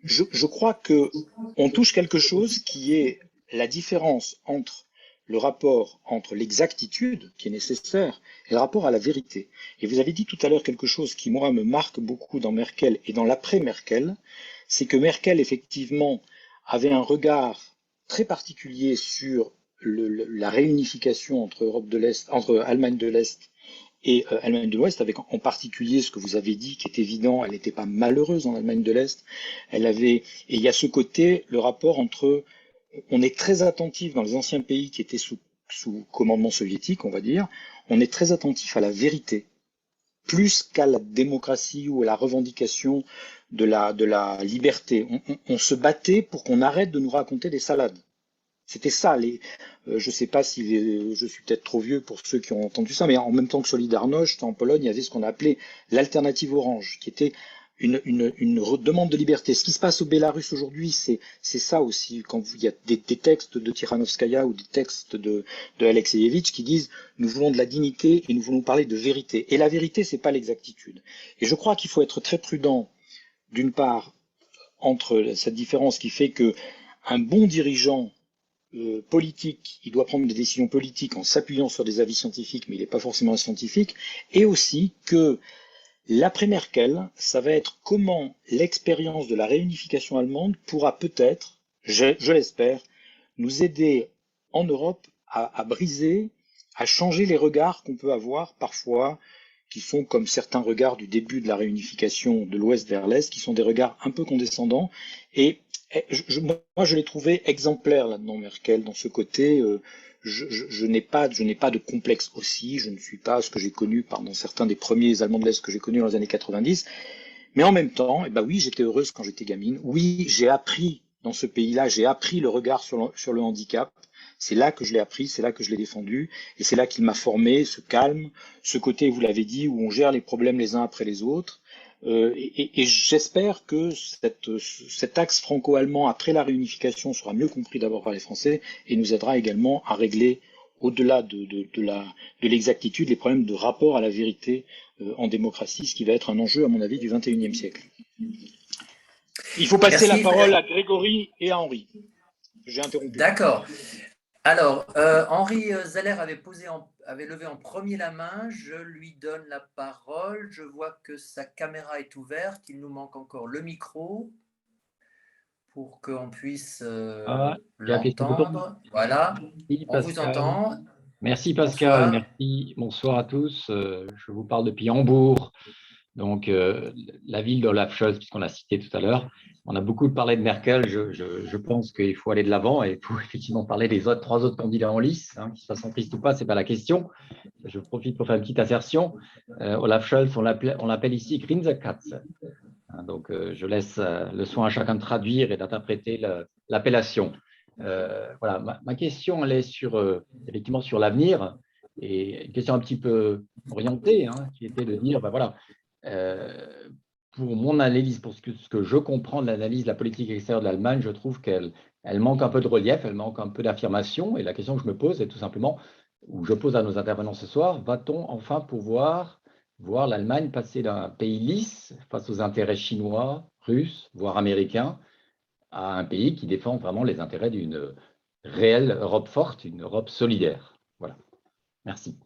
je crois que on touche quelque chose qui est la différence entre le rapport entre l'exactitude qui est nécessaire et le rapport à la vérité. Et vous avez dit tout à l'heure quelque chose qui, moi, me marque beaucoup dans Merkel et dans l'après-Merkel, c'est que Merkel, effectivement, avait un regard très particulier sur la réunification entre Allemagne de l'Est et Allemagne de l'Ouest, avec en particulier ce que vous avez dit, qui est évident, elle n'était pas malheureuse en Allemagne de l'Est. Et il y a ce côté, le rapport entre, on est très attentif dans les anciens pays qui étaient sous commandement soviétique, on va dire, on est très attentif à la vérité, plus qu'à la démocratie ou à la revendication de la liberté. On se battait pour qu'on arrête de nous raconter des salades. C'était ça. Je ne sais pas si je suis peut-être trop vieux pour ceux qui ont entendu ça, mais en même temps que Solidarność, en Pologne, il y avait ce qu'on appelait l'alternative orange, qui était une demande de liberté. Ce qui se passe au Bélarus aujourd'hui, c'est ça aussi. Quand il y a des textes de Tikhanovskaya ou des textes de Alexeyevitch qui disent nous voulons de la dignité et nous voulons parler de vérité. Et la vérité, c'est pas l'exactitude. Et je crois qu'il faut être très prudent, d'une part, entre cette différence qui fait que un bon dirigeant politique, il doit prendre des décisions politiques en s'appuyant sur des avis scientifiques, mais il n'est pas forcément un scientifique, et aussi que l'après Merkel, ça va être comment l'expérience de la réunification allemande pourra peut-être, je l'espère, nous aider en Europe à briser, à changer les regards qu'on peut avoir parfois, qui sont comme certains regards du début de la réunification de l'Ouest vers l'Est, qui sont des regards un peu condescendants. Et moi, je l'ai trouvé exemplaire là-dedans, Merkel, dans ce côté. Je n'ai pas de complexe aussi. Je ne suis pas ce que j'ai connu dans certains des premiers Allemands de l'Est que j'ai connus dans les années 90. Mais en même temps, oui, j'étais heureuse quand j'étais gamine. Oui, j'ai appris dans ce pays-là, j'ai appris le regard sur le handicap. C'est là que je l'ai appris, c'est là que je l'ai défendu, et c'est là qu'il m'a formé, ce calme, ce côté, vous l'avez dit, où on gère les problèmes les uns après les autres. Et j'espère que cet axe franco-allemand après la réunification sera mieux compris d'abord par les Français et nous aidera également à régler, au-delà de l'exactitude, les problèmes de rapport à la vérité en démocratie, ce qui va être un enjeu, à mon avis, du XXIe siècle. Il faut passer la parole à Grégory et à Henri. J'ai interrompu. D'accord. Alors, Henri Zeller avait levé en premier la main. Je lui donne la parole. Je vois que sa caméra est ouverte. Il nous manque encore le micro pour qu'on puisse l'entendre. Voilà, on vous entend. Merci Pascal, merci. Bonsoir à tous. Je vous parle depuis Hambourg, donc la ville d'Olaf Scholz, puisqu'on l'a cité tout à l'heure. On a beaucoup parlé de Merkel. Je pense qu'il faut aller de l'avant et il faut effectivement parler des trois autres candidats en lice. Qu'ils soient centristes ou pas, ce n'est pas la question. Je profite pour faire une petite assertion. Olaf Scholz, on l'appelle ici Grinsekatze. Donc, je laisse le soin à chacun de traduire et d'interpréter l'appellation. Voilà, ma question, elle est effectivement sur l'avenir et une question un petit peu orientée, qui était de dire, pour mon analyse, pour ce que je comprends de l'analyse de la politique extérieure de l'Allemagne, je trouve qu'elle manque un peu de relief, elle manque un peu d'affirmation. Et la question que je me pose est tout simplement, ou je pose à nos intervenants ce soir, va-t-on enfin pouvoir voir l'Allemagne passer d'un pays lisse face aux intérêts chinois, russes, voire américains, à un pays qui défend vraiment les intérêts d'une réelle Europe forte, une Europe solidaire. Voilà. Merci.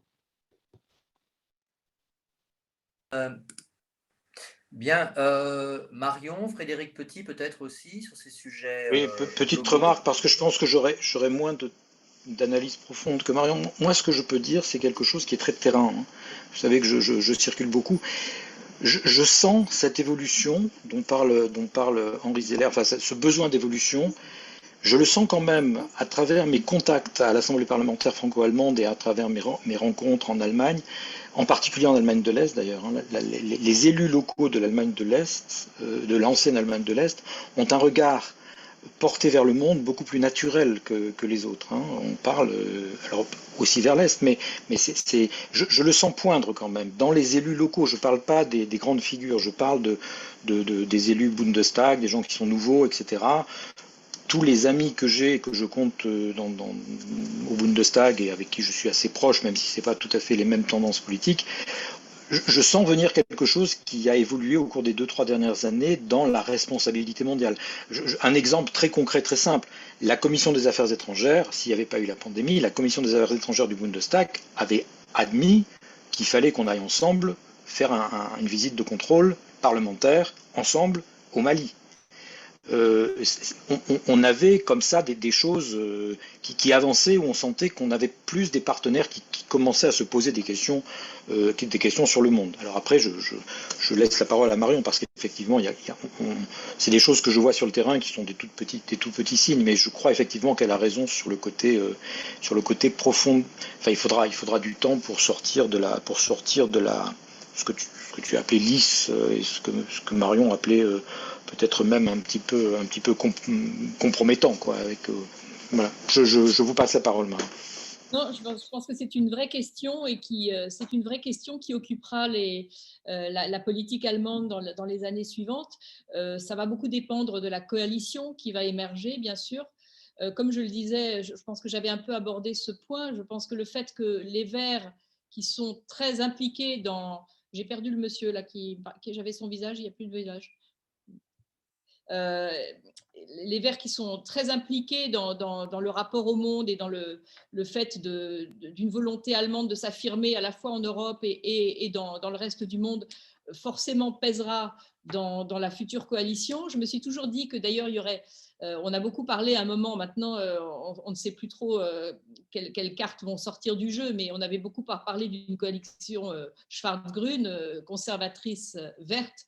Bien, Marion, Frédéric Petit peut-être aussi sur ces sujets. Oui, petite remarque, parce que je pense que j'aurais moins d'analyse profonde que Marion. Moi, ce que je peux dire, c'est quelque chose qui est très de terrain. Vous savez que je circule beaucoup. Je sens cette évolution dont parle Henri Zeller, enfin ce besoin d'évolution. Je le sens quand même à travers mes contacts à l'Assemblée parlementaire franco-allemande et à travers mes rencontres en Allemagne, en particulier en Allemagne de l'Est d'ailleurs. Les élus locaux de l'Allemagne de l'Est, de l'ancienne Allemagne de l'Est, ont un regard porté vers le monde beaucoup plus naturel que les autres. On parle alors aussi vers l'Est, mais je le sens poindre quand même. Dans les élus locaux, je ne parle pas des grandes figures, je parle des élus Bundestag, des gens qui sont nouveaux, etc. Tous les amis que j'ai, que je compte au Bundestag et avec qui je suis assez proche, même si ce n'est pas tout à fait les mêmes tendances politiques, je sens venir quelque chose qui a évolué au cours des 2-3 dernières années dans la responsabilité mondiale. Un exemple très concret, très simple. La Commission des Affaires étrangères, s'il n'y avait pas eu la pandémie, la Commission des Affaires étrangères du Bundestag avait admis qu'il fallait qu'on aille ensemble faire une visite de contrôle parlementaire, ensemble, au Mali. on avait comme ça des choses qui avançaient, où on sentait qu'on avait plus des partenaires qui commençaient à se poser des questions sur le monde. Alors après, je laisse la parole à Marion parce qu'effectivement, c'est des choses que je vois sur le terrain qui sont des tout petits signes, mais je crois effectivement qu'elle a raison sur le côté profond. Enfin, il faudra du temps pour sortir de la ce que tu as appelé lisse et ce que Marion appelait peut-être même un petit peu compromettant, quoi. Voilà. Je vous passe la parole, Marion. Non, je pense que c'est une vraie question et c'est une vraie question qui occupera la politique allemande dans les années suivantes. Ça va beaucoup dépendre de la coalition qui va émerger, bien sûr. Comme je le disais, je pense que j'avais un peu abordé ce point. Je pense que le fait que les Verts, qui sont très impliqués dans... J'ai perdu le monsieur là j'avais son visage, il n'y a plus de visage. Les Verts qui sont très impliqués dans le rapport au monde et dans le fait d'une volonté allemande de s'affirmer à la fois en Europe et dans le reste du monde, forcément pèsera dans la future coalition. Je me suis toujours dit que d'ailleurs, il y aurait... on a beaucoup parlé à un moment, maintenant, on ne sait plus trop quelles cartes vont sortir du jeu, mais on avait beaucoup parlé d'une coalition Schwarz-Grün, conservatrice verte.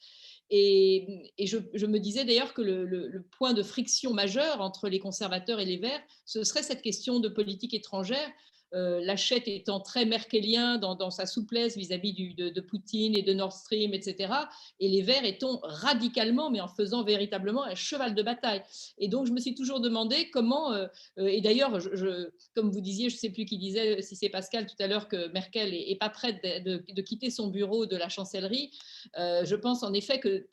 Et je me disais d'ailleurs que le point de friction majeur entre les conservateurs et les Verts, ce serait cette question de politique étrangère. Laschet étant très merkelien dans sa souplesse vis-à-vis de Poutine et de Nord Stream, etc. Et les Verts étant radicalement, mais en faisant véritablement un cheval de bataille. Et donc, je me suis toujours demandé comment, et d'ailleurs, comme vous disiez, je ne sais plus qui disait, si c'est Pascal tout à l'heure, que Merkel n'est pas prête de quitter son bureau de la chancellerie. Je pense en effet que,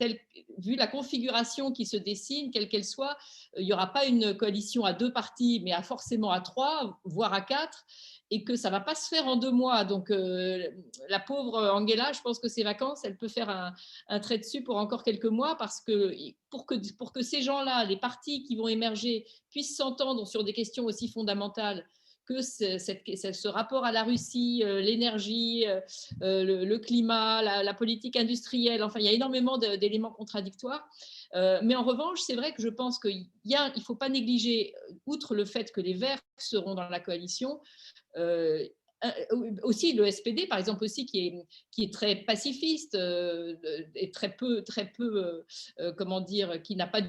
vu la configuration qui se dessine, quelle qu'elle soit, il n'y aura pas une coalition à 2 partis, mais forcément à 3, voire à 4, et que ça ne va pas se faire en 2 mois. Donc, la pauvre Angela, je pense que ses vacances, elle peut faire un trait dessus pour encore quelques mois, parce que pour que ces gens-là, les partis qui vont émerger, puissent s'entendre sur des questions aussi fondamentales que ce rapport à la Russie, l'énergie, le climat, la politique industrielle, enfin, il y a énormément d'éléments contradictoires. Mais en revanche, c'est vrai que je pense qu'il ne faut pas négliger, outre le fait que les Verts seront dans la coalition, aussi le SPD, par exemple, aussi qui est très pacifiste et très peu comment dire, qui n'a pas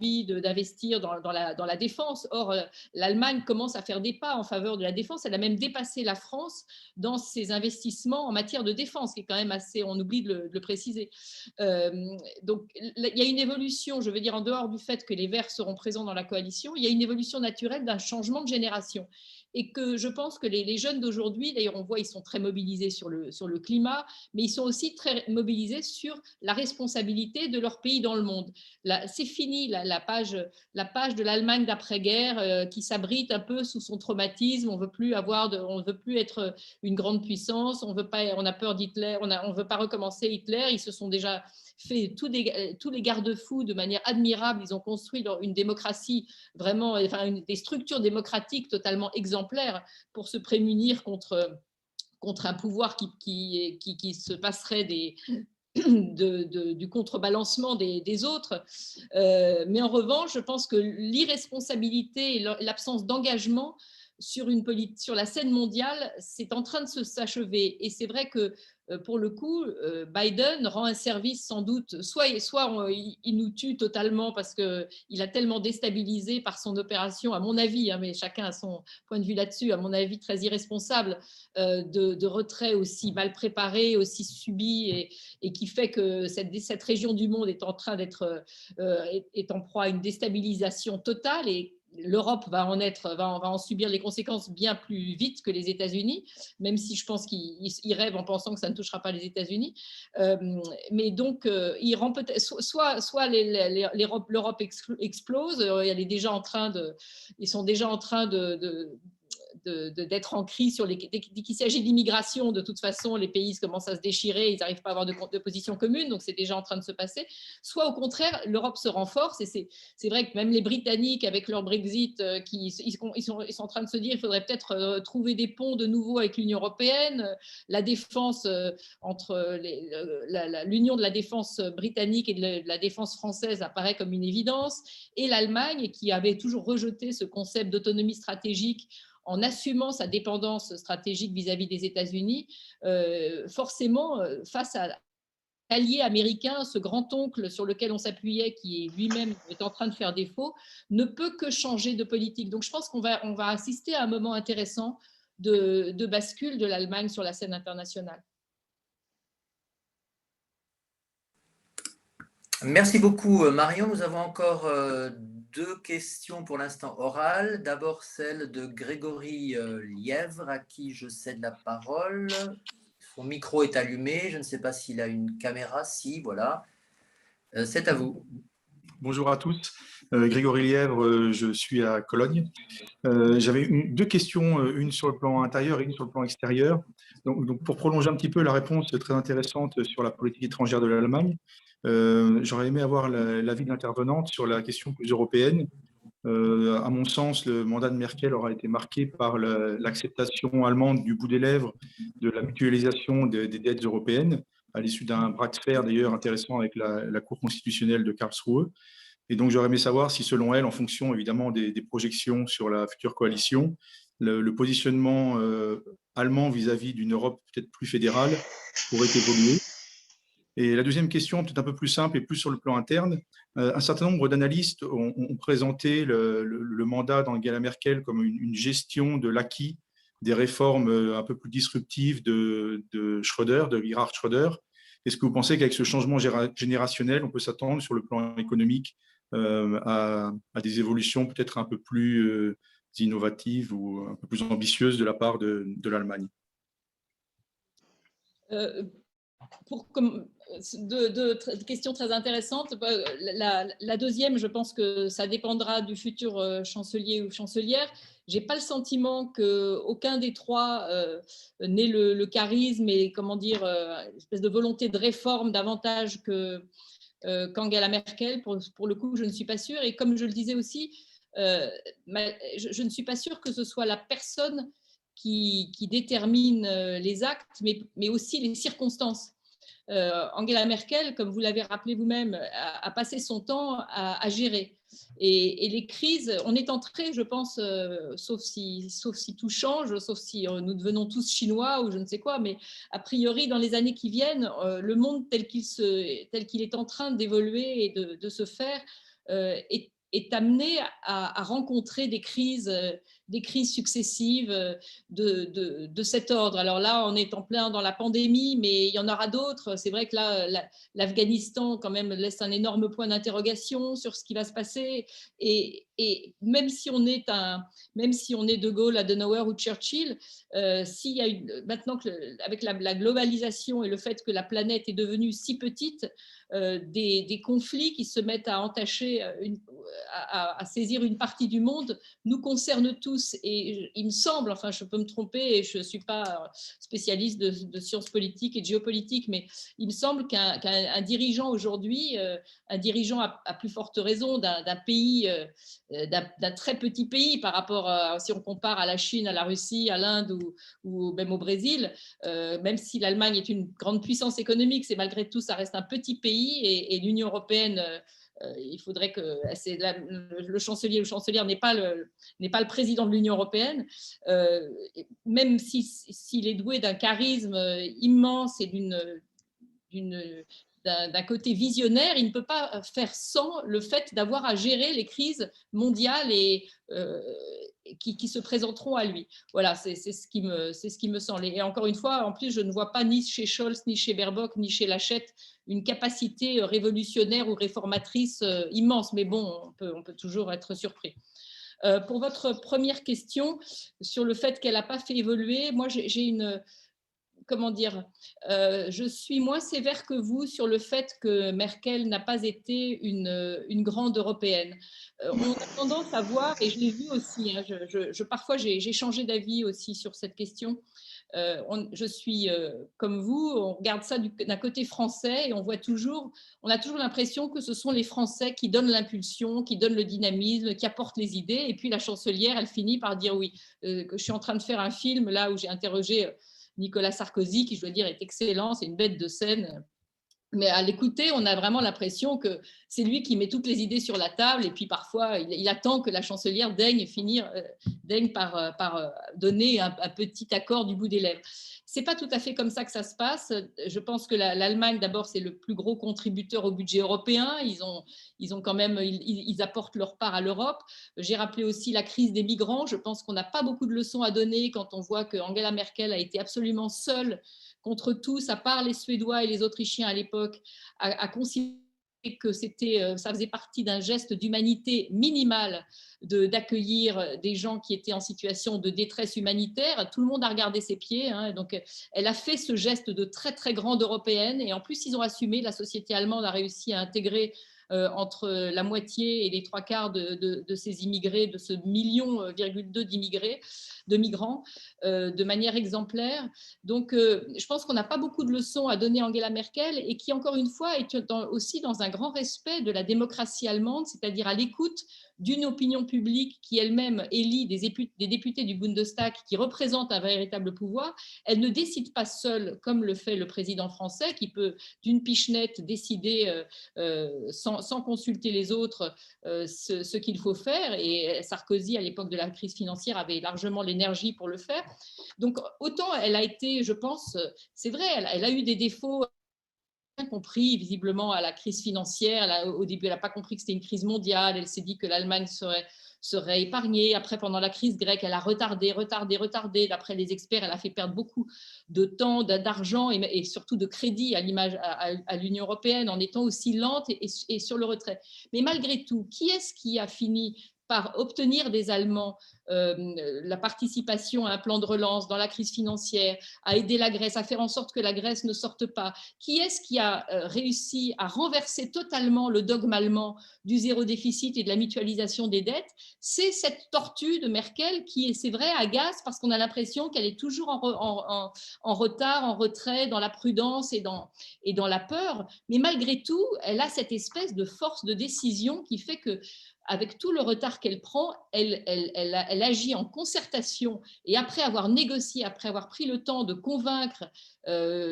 d'investir dans la défense. Or, l'Allemagne commence à faire des pas en faveur de la défense. Elle a même dépassé la France dans ses investissements en matière de défense, qui est quand même assez, on oublie de le préciser. Donc, il y a une évolution, je veux dire, en dehors du fait que les Verts seront présents dans la coalition, il y a une évolution naturelle d'un changement de génération. Et que je pense que les jeunes d'aujourd'hui, d'ailleurs on voit, ils sont très mobilisés sur le climat, mais ils sont aussi très mobilisés sur la responsabilité de leur pays dans le monde. C'est fini la page de l'Allemagne d'après-guerre qui s'abrite un peu sous son traumatisme. On ne veut plus être une grande puissance, on a peur d'Hitler, on ne veut pas recommencer Hitler. Ils se sont déjà fait tous les garde-fous de manière admirable. Ils ont construit une démocratie vraiment, enfin, des structures démocratiques totalement exemplaires pour se prémunir contre un pouvoir qui se passerait du contrebalancement des autres. Mais en revanche, je pense que l'irresponsabilité et l'absence d'engagement sur la scène mondiale, c'est en train de s'achever. Et c'est vrai que pour le coup, Biden rend un service sans doute, soit il nous tue totalement parce qu'il a tellement déstabilisé par son opération, à mon avis, hein, mais chacun a son point de vue là-dessus, à mon avis très irresponsable, de retrait aussi mal préparé, aussi subi, et qui fait que cette région du monde est en train est en proie à une déstabilisation totale, et l'Europe va en subir les conséquences bien plus vite que les États-Unis, même si je pense qu'ils rêvent en pensant que ça ne touchera pas les États-Unis. Mais donc, il rend peut-être soit l'Europe explose. Ils sont déjà en train d'être en crise dès qu'il s'agit d'immigration. De toute façon, les pays commencent à se déchirer, ils n'arrivent pas à avoir de position commune, donc c'est déjà en train de se passer. Soit au contraire, l'Europe se renforce, et c'est vrai que même les Britanniques, avec leur Brexit, ils sont en train de se dire qu'il faudrait peut-être trouver des ponts de nouveau avec l'Union européenne, la défense entre l'union de la défense britannique et de la défense française apparaît comme une évidence, et l'Allemagne, qui avait toujours rejeté ce concept d'autonomie stratégique en assumant sa dépendance stratégique vis-à-vis des États-Unis, forcément, face à l'allié américain, ce grand-oncle sur lequel on s'appuyait, qui lui-même est en train de faire défaut, ne peut que changer de politique. Donc je pense qu'on va assister à un moment intéressant de bascule de l'Allemagne sur la scène internationale. Merci beaucoup, Marion. Nous avons encore 2 questions pour l'instant orales. D'abord, celle de Grégory Lièvre, à qui je cède la parole. Son micro est allumé. Je ne sais pas s'il a une caméra. Si, voilà. C'est à vous. Bonjour à tous. Grégory Lièvre, je suis à Cologne. J'avais 2 questions, une sur le plan intérieur et une sur le plan extérieur. Donc pour prolonger un petit peu la réponse très intéressante sur la politique étrangère de l'Allemagne, j'aurais aimé avoir l'avis de l'intervenante sur la question plus européenne. À mon sens, le mandat de Merkel aura été marqué par l'acceptation allemande du bout des lèvres de la mutualisation des dettes européennes, à l'issue d'un bras de fer d'ailleurs intéressant avec la Cour constitutionnelle de Karlsruhe. Et donc, j'aurais aimé savoir si, selon elle, en fonction évidemment des projections sur la future coalition, le positionnement allemand vis-à-vis d'une Europe peut-être plus fédérale pourrait évoluer. Et la deuxième question, peut-être un peu plus simple et plus sur le plan interne, un certain nombre d'analystes ont présenté le mandat d'Angela Merkel comme une gestion de l'acquis des réformes un peu plus disruptives de Schröder, de Gerhard Schröder. Est-ce que vous pensez qu'avec ce changement générationnel, on peut s'attendre sur le plan économique à des évolutions peut-être un peu plus innovatives ou un peu plus ambitieuses de la part de l'Allemagne? Deux questions très intéressantes. La deuxième, je pense que ça dépendra du futur chancelier ou chancelière. Je n'ai pas le sentiment qu'aucun des trois n'ait le charisme et, comment dire, une espèce de volonté de réforme davantage qu'Angela Merkel. Pour le coup, je ne suis pas sûre. Et comme je le disais aussi, je ne suis pas sûre que ce soit la personne qui détermine les actes, mais aussi les circonstances. Angela Merkel, comme vous l'avez rappelé vous-même, a passé son temps à gérer. Et les crises, on est entré, je pense, sauf si tout change, sauf si nous devenons tous chinois ou je ne sais quoi, mais a priori, dans les années qui viennent, le monde tel qu'il est en train d'évoluer et de se faire est amené à rencontrer des crises successives de cet ordre. Alors là, on est en plein dans la pandémie, mais il y en aura d'autres. C'est vrai que là, l'Afghanistan, quand même, laisse un énorme point d'interrogation sur ce qui va se passer. Et même si on est De Gaulle, Adenauer ou Churchill, s'il y a maintenant avec la globalisation et le fait que la planète est devenue si petite, des conflits qui se mettent à entacher, à saisir une partie du monde, nous concernent tous. Et il me semble, enfin je peux me tromper et je ne suis pas spécialiste de sciences politiques et de géopolitique, mais il me semble qu'un dirigeant aujourd'hui, un dirigeant à plus forte raison d'un pays, d'un très petit pays par rapport à, si on compare à la Chine, à la Russie, à l'Inde ou même au Brésil, même si l'Allemagne est une grande puissance économique, c'est malgré tout, ça reste un petit pays et l'Union européenne, il faudrait que le chancelier ou chancelière n'est pas le président de l'Union européenne, même s'il est doué d'un charisme immense et d'un côté visionnaire, il ne peut pas faire sans le fait d'avoir à gérer les crises mondiales et qui se présenteront à lui. Voilà, c'est ce qui me semble. Et encore une fois, en plus, je ne vois pas ni chez Scholz, ni chez Baerbock, ni chez Laschet une capacité révolutionnaire ou réformatrice immense. Mais bon, on peut toujours être surpris. Pour votre première question sur le fait qu'elle n'a pas fait évoluer, moi j'ai comment dire, je suis moins sévère que vous sur le fait que Merkel n'a pas été une grande européenne. On a tendance à voir, et je l'ai vu aussi, hein, parfois j'ai changé d'avis aussi sur cette question. Je suis comme vous, on regarde ça d'un côté français et on a toujours l'impression que ce sont les Français qui donnent l'impulsion, qui donnent le dynamisme, qui apportent les idées. Et puis la chancelière, elle finit par dire oui, que je suis en train de faire un film là où j'ai interrogé Nicolas Sarkozy, qui je dois dire est excellent, c'est une bête de scène. Mais à l'écouter, on a vraiment l'impression que c'est lui qui met toutes les idées sur la table et puis parfois, il attend que la chancelière daigne par donner un petit accord du bout des lèvres. Ce n'est pas tout à fait comme ça que ça se passe. Je pense que l'Allemagne, d'abord, c'est le plus gros contributeur au budget européen. Ils apportent leur part à l'Europe. J'ai rappelé aussi la crise des migrants. Je pense qu'on n'a pas beaucoup de leçons à donner quand on voit que Angela Merkel a été absolument seule contre tous, à part les Suédois et les Autrichiens à l'époque, à considérer que ça faisait partie d'un geste d'humanité minimale d'accueillir des gens qui étaient en situation de détresse humanitaire. Tout le monde a regardé ses pieds. Hein, donc, elle a fait ce geste de très, très grande européenne. Et en plus, ils ont assumé, la société allemande a réussi à intégrer entre la moitié et les 3/4 de ces immigrés, de ce 1,2 million d'immigrés, de migrants, de manière exemplaire. Donc, je pense qu'on n'a pas beaucoup de leçons à donner à Angela Merkel et qui, encore une fois, est aussi dans un grand respect de la démocratie allemande, c'est-à-dire à l'écoute d'une opinion publique qui elle-même élit des députés du Bundestag qui représentent un véritable pouvoir. Elle ne décide pas seule, comme le fait le président français, qui peut d'une pichenette décider sans consulter les autres ce qu'il faut faire. Et Sarkozy, à l'époque de la crise financière, avait largement l'énergie pour le faire. Donc, autant elle a été, je pense, c'est vrai, elle a eu des défauts, compris visiblement à la crise financière. Au début, elle n'a pas compris que c'était une crise mondiale. Elle s'est dit que l'Allemagne serait épargnée. Après, pendant la crise grecque, elle a retardé. D'après les experts, elle a fait perdre beaucoup de temps, d'argent et surtout de crédit à l'Union européenne en étant aussi lente et sur le retrait. Mais malgré tout, qui est-ce qui a fini par obtenir des Allemands la participation à un plan de relance dans la crise financière, à aider la Grèce, à faire en sorte que la Grèce ne sorte pas? Qui est-ce qui a réussi à renverser totalement le dogme allemand du zéro déficit et de la mutualisation des dettes? C'est cette tortue de Merkel qui, c'est vrai, agace parce qu'on a l'impression qu'elle est toujours en retard, en retrait, dans la prudence et dans la peur. Mais malgré tout, elle a cette espèce de force de décision qui fait que, avec tout le retard qu'elle prend, elle agit en concertation et après avoir négocié, après avoir pris le temps de convaincre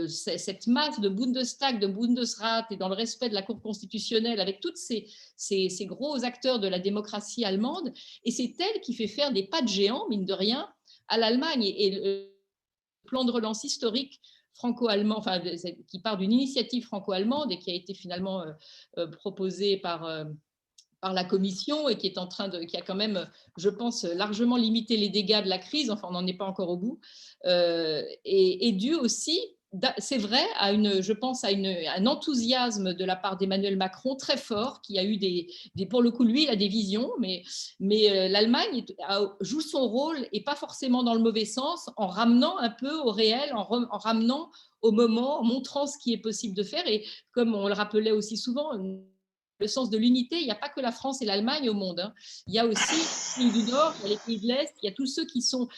cette masse de Bundestag, de Bundesrat et dans le respect de la Cour constitutionnelle avec tous ces gros acteurs de la démocratie allemande. Et c'est elle qui fait faire des pas de géant, mine de rien, à l'Allemagne. Et le plan de relance historique franco-allemand, enfin, qui part d'une initiative franco-allemande et qui a été finalement proposée par la Commission et qui a quand même, je pense, largement limité les dégâts de la crise, enfin on n'en est pas encore au bout, et dû aussi, c'est vrai, je pense à un enthousiasme de la part d'Emmanuel Macron très fort, qui a eu pour le coup, lui, il a des visions, mais l'Allemagne joue son rôle et pas forcément dans le mauvais sens, en ramenant un peu au réel, en ramenant au moment, en montrant ce qui est possible de faire. Et comme on le rappelait aussi souvent, le sens de l'unité, il n'y a pas que la France et l'Allemagne au monde. Hein. Il y a aussi les pays du Nord, il y a les pays de l'Est, il y a tous ceux qui ne sont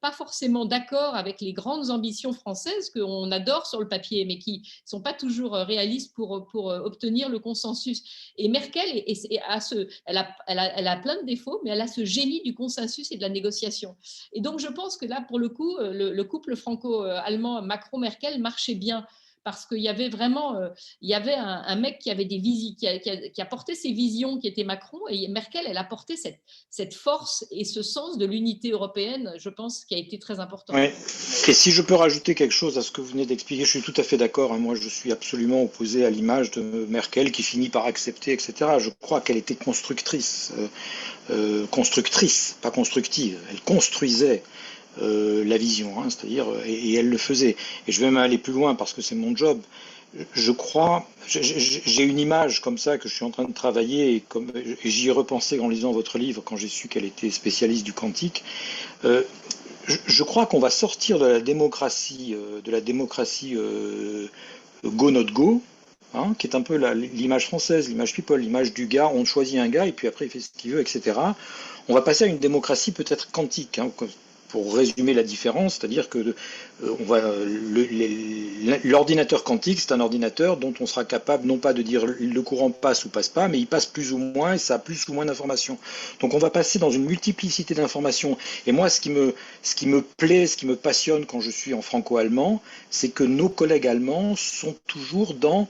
pas forcément d'accord avec les grandes ambitions françaises qu'on adore sur le papier, mais qui ne sont pas toujours réalistes pour obtenir le consensus. Et Merkel, elle a plein de défauts, mais elle a ce génie du consensus et de la négociation. Et donc, je pense que là, pour le coup, le couple franco-allemand Macron-Merkel marchait bien. Parce qu'il y avait vraiment un mec qui avait des visions, qui a porté ses visions, qui était Macron, et Merkel, elle a porté cette force et ce sens de l'unité européenne, je pense, qui a été très important. Ouais. Et si je peux rajouter quelque chose à ce que vous venez d'expliquer, je suis tout à fait d'accord. Hein, moi, je suis absolument opposé à l'image de Merkel qui finit par accepter, etc. Je crois qu'elle était constructrice, pas constructive. Elle construisait la vision, hein, c'est-à-dire, et elle le faisait. Et je vais même aller plus loin parce que c'est mon job. Je crois, j'ai une image comme ça que je suis en train de travailler et j'y ai repensé en lisant votre livre quand j'ai su qu'elle était spécialiste du quantique. Je crois qu'on va sortir de la démocratie, go not go, hein, qui est un peu l'image française, l'image people, l'image du gars, on choisit un gars et puis après il fait ce qu'il veut, etc. On va passer à une démocratie peut-être quantique, hein, pour résumer la différence, c'est-à-dire que l'ordinateur quantique, c'est un ordinateur dont on sera capable non pas de dire le courant passe ou passe pas, mais il passe plus ou moins et ça a plus ou moins d'informations. Donc on va passer dans une multiplicité d'informations. Et moi, ce qui me plaît, ce qui me passionne quand je suis en franco-allemand, c'est que nos collègues allemands sont toujours dans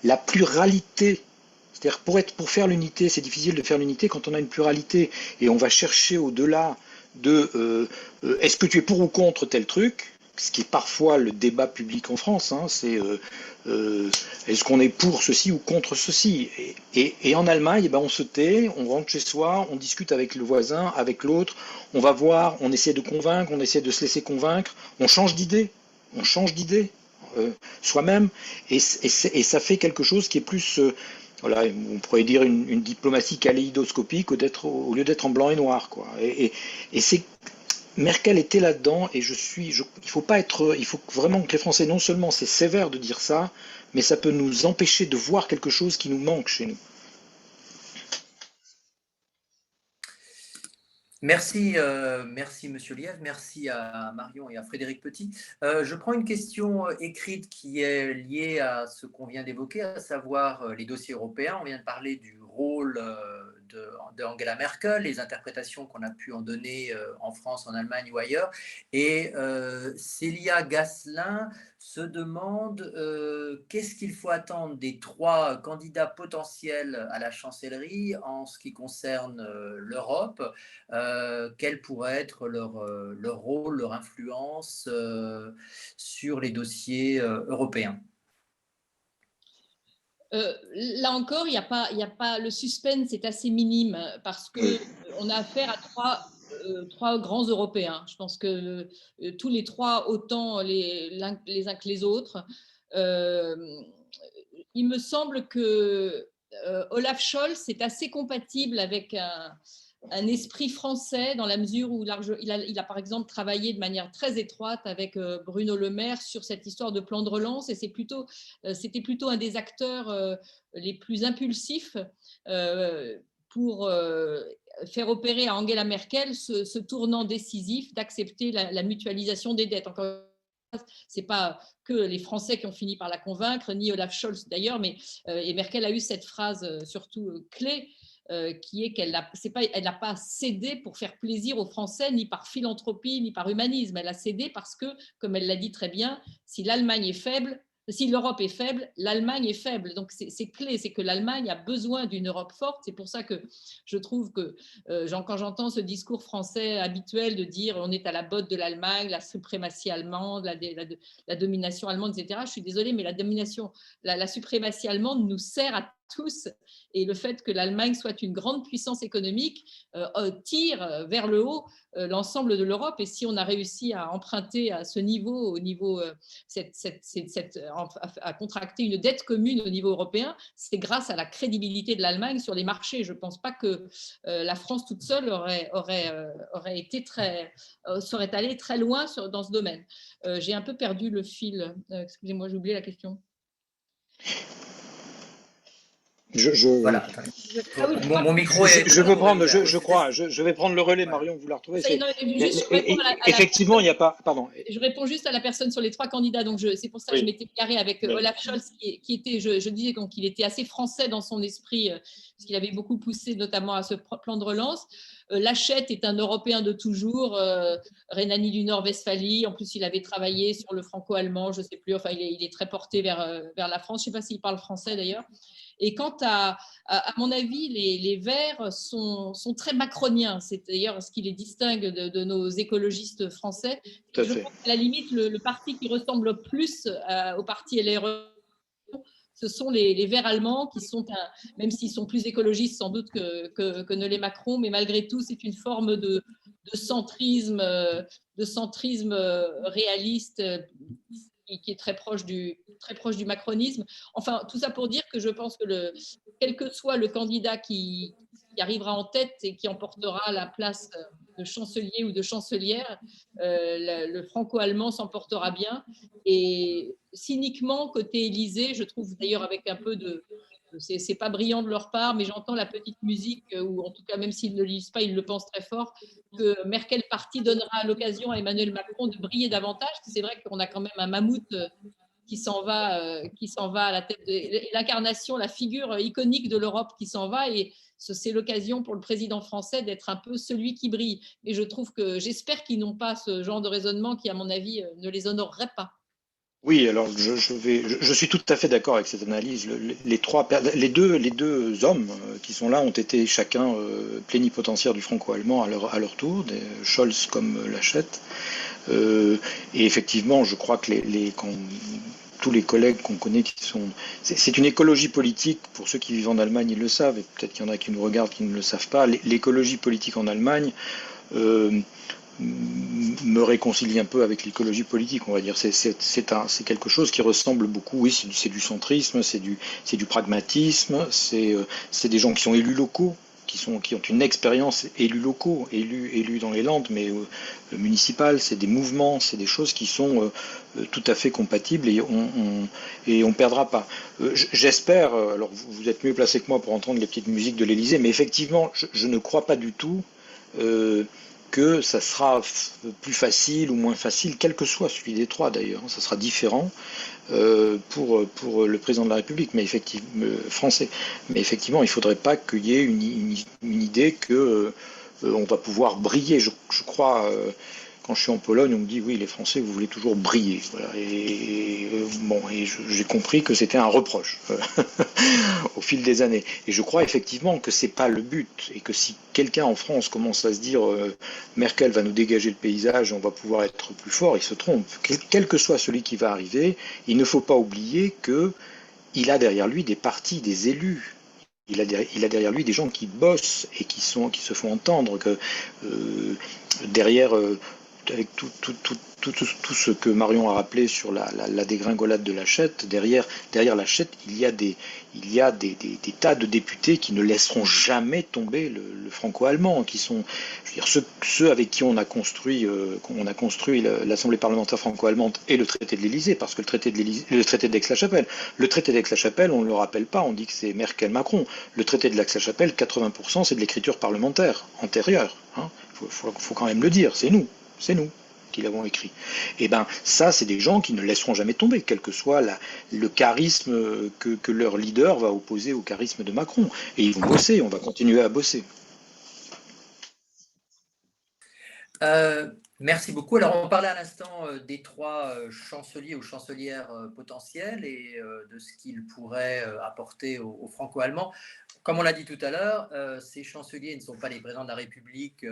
la pluralité. C'est-à-dire pour faire l'unité, c'est difficile de faire l'unité quand on a une pluralité et on va chercher au-delà de est-ce que tu es pour ou contre tel truc, ce qui est parfois le débat public en France, hein, c'est est-ce qu'on est pour ceci ou contre ceci, et en Allemagne, on se tait, on rentre chez soi, on discute avec le voisin, avec l'autre, on va voir, on essaie de convaincre, on essaie de se laisser convaincre, on change d'idée soi-même, et ça fait quelque chose qui est plus voilà, on pourrait dire une diplomatie kaléidoscopique au lieu d'être en blanc et noir, quoi. Et c'est Merkel était là-dedans, et il faut vraiment que les Français, non seulement c'est sévère de dire ça, mais ça peut nous empêcher de voir quelque chose qui nous manque chez nous. Merci, merci Monsieur Lièvre, merci à Marion et à Frédéric Petit. Je prends une question écrite qui est liée à ce qu'on vient d'évoquer, à savoir les dossiers européens. On vient de parler du rôle d'Angela Merkel, les interprétations qu'on a pu en donner en France, en Allemagne ou ailleurs. Et Célia Gasselin se demande qu'est-ce qu'il faut attendre des 3 candidats potentiels à la chancellerie en ce qui concerne l'Europe. Quel pourrait être leur rôle, leur influence sur les dossiers européens? Là encore, il n'y a pas le suspense est assez minime parce qu'on a affaire à trois grands Européens. Je pense que tous les 3, autant les uns que les autres. Il me semble que Olaf Scholz est assez compatible avec un esprit français dans la mesure où il a par exemple travaillé de manière très étroite avec Bruno Le Maire sur cette histoire de plan de relance, et c'était plutôt un des acteurs les plus impulsifs pour faire opérer à Angela Merkel ce tournant décisif d'accepter la mutualisation des dettes. Encore ce n'est pas que les Français qui ont fini par la convaincre, ni Olaf Scholz d'ailleurs, mais et Merkel a eu cette phrase surtout clé qui est qu'elle n'a pas cédé pour faire plaisir aux Français, ni par philanthropie, ni par humanisme. Elle a cédé parce que, comme elle l'a dit très bien, si l'Allemagne est faible, si l'Europe est faible, l'Allemagne est faible. Donc c'est clé, c'est que l'Allemagne a besoin d'une Europe forte. C'est pour ça que je trouve que quand j'entends ce discours français habituel de dire on est à la botte de l'Allemagne, la suprématie allemande, la domination allemande, etc., je suis désolée, mais la suprématie allemande nous sert à tous, et le fait que l'Allemagne soit une grande puissance économique tire vers le haut l'ensemble de l'Europe. Et si on a réussi à emprunter à ce niveau, à contracter une dette commune au niveau européen, c'est grâce à la crédibilité de l'Allemagne sur les marchés. Je ne pense pas que la France toute seule serait allée très loin dans ce domaine. J'ai un peu perdu le fil. Excusez-moi, j'ai oublié la question. Voilà. Mon micro est. Je vais prendre le relais, Marion, vous la retrouvez. Effectivement, il n'y a pas. Pardon. Je réponds juste à la personne sur les 3 candidats. Donc c'est pour ça que je m'étais carré avec Olaf Scholz, qui était, je disais qu'il était assez français dans son esprit, parce qu'il avait beaucoup poussé notamment à ce plan de relance. Laschet est un Européen de toujours, Rhénanie du Nord-Westphalie. En plus, il avait travaillé sur le franco-allemand, je ne sais plus. Enfin, il est très porté vers la France. Je ne sais pas s'il parle français d'ailleurs. Et quant à mon avis, les Verts sont très macroniens. C'est d'ailleurs ce qui les distingue de nos écologistes français. Je pense qu'à la limite, le parti qui ressemble le plus au parti LRE, ce sont les Verts allemands, qui sont, même s'ils sont plus écologistes sans doute que ne les Macron, mais malgré tout, c'est une forme de centrisme réaliste qui est très proche du macronisme. Enfin, tout ça pour dire que je pense que quel que soit le candidat qui arrivera en tête et qui emportera la place chancelier ou de chancelière, le franco-allemand s'emportera bien. Et cyniquement, côté Élysée, je trouve d'ailleurs avec un peu de... C'est pas brillant de leur part, mais j'entends la petite musique, ou en tout cas, même s'ils ne le lisent pas, ils le pensent très fort, que Merkel partie donnera l'occasion à Emmanuel Macron de briller davantage. C'est vrai qu'on a quand même un mammouth qui s'en va à la tête de l'incarnation, la figure iconique de l'Europe qui s'en va, et c'est l'occasion pour le président français d'être un peu celui qui brille. Et j'espère qu'ils n'ont pas ce genre de raisonnement qui, à mon avis, ne les honorerait pas. Oui, alors je suis tout à fait d'accord avec cette analyse. Les deux hommes qui sont là ont été chacun plénipotentiaires du franco-allemand à leur tour, Scholz comme Laschet. Et effectivement, je crois que tous les collègues qu'on connaît c'est une écologie politique, pour ceux qui vivent en Allemagne, ils le savent, et peut-être qu'il y en a qui nous regardent qui ne le savent pas. L'écologie politique en Allemagne me réconcilie un peu avec l'écologie politique, on va dire. C'est quelque chose qui ressemble beaucoup, oui, c'est du centrisme, c'est du pragmatisme, c'est des gens qui sont élus locaux, qui ont une expérience élus locaux, élus dans les Landes, mais municipales, c'est des mouvements, c'est des choses qui sont tout à fait compatibles, et on perdra pas. J'espère, alors vous êtes mieux placé que moi pour entendre les petites musiques de l'Élysée, mais effectivement, je ne crois pas du tout que ça sera plus facile ou moins facile, quel que soit celui des trois d'ailleurs, ça sera différent pour le président de la République, mais effectivement français. Mais effectivement, il ne faudrait pas qu'il y ait une idée que on va pouvoir briller. Je crois, quand je suis en Pologne, on me dit oui, les Français, vous voulez toujours briller. Voilà. Et j'ai compris que c'était un reproche au fil des années. Et je crois effectivement que c'est pas le but, et que si quelqu'un en France commence à se dire Merkel va nous dégager le paysage, on va pouvoir être plus fort, il se trompe. Quel que soit celui qui va arriver, il ne faut pas oublier que il a derrière lui des partis, des élus. Il a derrière lui des gens qui bossent et qui se font entendre, que derrière, avec tout ce que Marion a rappelé sur la dégringolade de Laschet, derrière Laschet, il y a des tas de députés qui ne laisseront jamais tomber le franco-allemand, qui sont, je veux dire, ceux avec qui on a construit l'Assemblée parlementaire franco-allemande et le traité de l'Élysée, parce que le traité d'Aix-la-Chapelle, on ne le rappelle pas, on dit que c'est Merkel-Macron. Le traité de l'Aix-la-Chapelle, 80%, c'est de l'écriture parlementaire antérieure. Hein. Faut quand même le dire, c'est nous qui l'avons écrit. Et ben ça, c'est des gens qui ne laisseront jamais tomber, quel que soit le charisme que leur leader va opposer au charisme de Macron. Et ils vont bosser, on va continuer à bosser. Merci beaucoup. Alors, on parlait à l'instant des trois chanceliers ou chancelières potentiels et de ce qu'ils pourraient apporter aux franco-allemands. Comme on l'a dit tout à l'heure, ces chanceliers ne sont pas les présidents de la République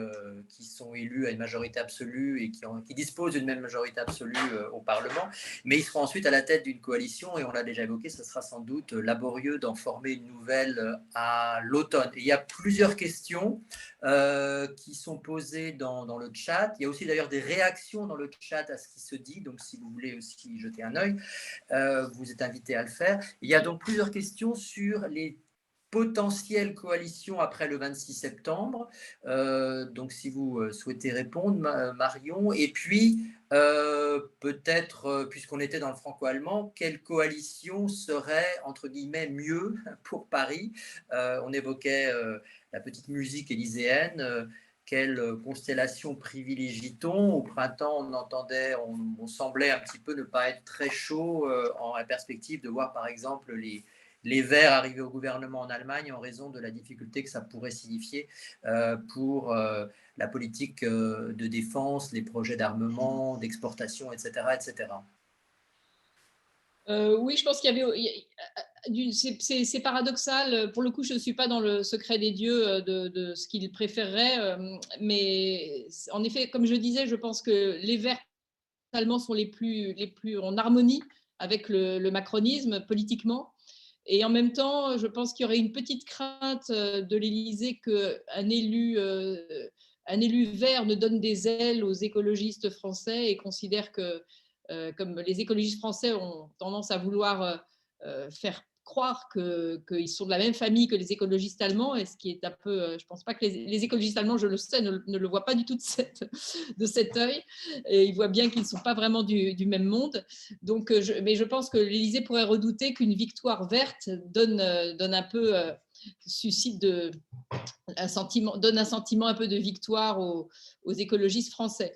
qui sont élus à une majorité absolue et qui disposent d'une même majorité absolue au Parlement, mais ils seront ensuite à la tête d'une coalition, et on l'a déjà évoqué, ce sera sans doute laborieux d'en former une nouvelle à l'automne. Et il y a plusieurs questions qui sont posées dans le chat. Il y a aussi d'ailleurs des réactions dans le chat à ce qui se dit, donc si vous voulez aussi jeter un œil, vous êtes invité à le faire. Il y a donc plusieurs questions sur les potentielle coalition après le 26 septembre. Donc, si vous souhaitez répondre, Marion. Et puis, peut-être, puisqu'on était dans le franco-allemand, quelle coalition serait, entre guillemets, mieux pour Paris? On évoquait la petite musique élyséenne. Quelle constellation privilégie-t-on? Au printemps, on semblait un petit peu ne pas être très chaud en la perspective de voir, par exemple, les Verts arrivés au gouvernement en Allemagne en raison de la difficulté que ça pourrait signifier pour la politique de défense, les projets d'armement, d'exportation, etc. etc. Oui, je pense qu'il y avait... C'est paradoxal. Pour le coup, je ne suis pas dans le secret des dieux de ce qu'ils préféreraient. Mais en effet, comme je disais, je pense que les Verts allemands sont les plus en harmonie avec le macronisme politiquement. Et en même temps, je pense qu'il y aurait une petite crainte de l'Élysée qu'un élu vert ne donne des ailes aux écologistes français et considère que, comme les écologistes français ont tendance à vouloir faire croire qu'ils sont de la même famille que les écologistes allemands, et ce qui est un peu, je ne pense pas que les écologistes allemands, je le sais, ne le voient pas du tout de cet œil, et ils voient bien qu'ils ne sont pas vraiment du même monde. Donc, mais je pense que l'Élysée pourrait redouter qu'une victoire verte donne un peu, donne un sentiment un peu de victoire aux écologistes français.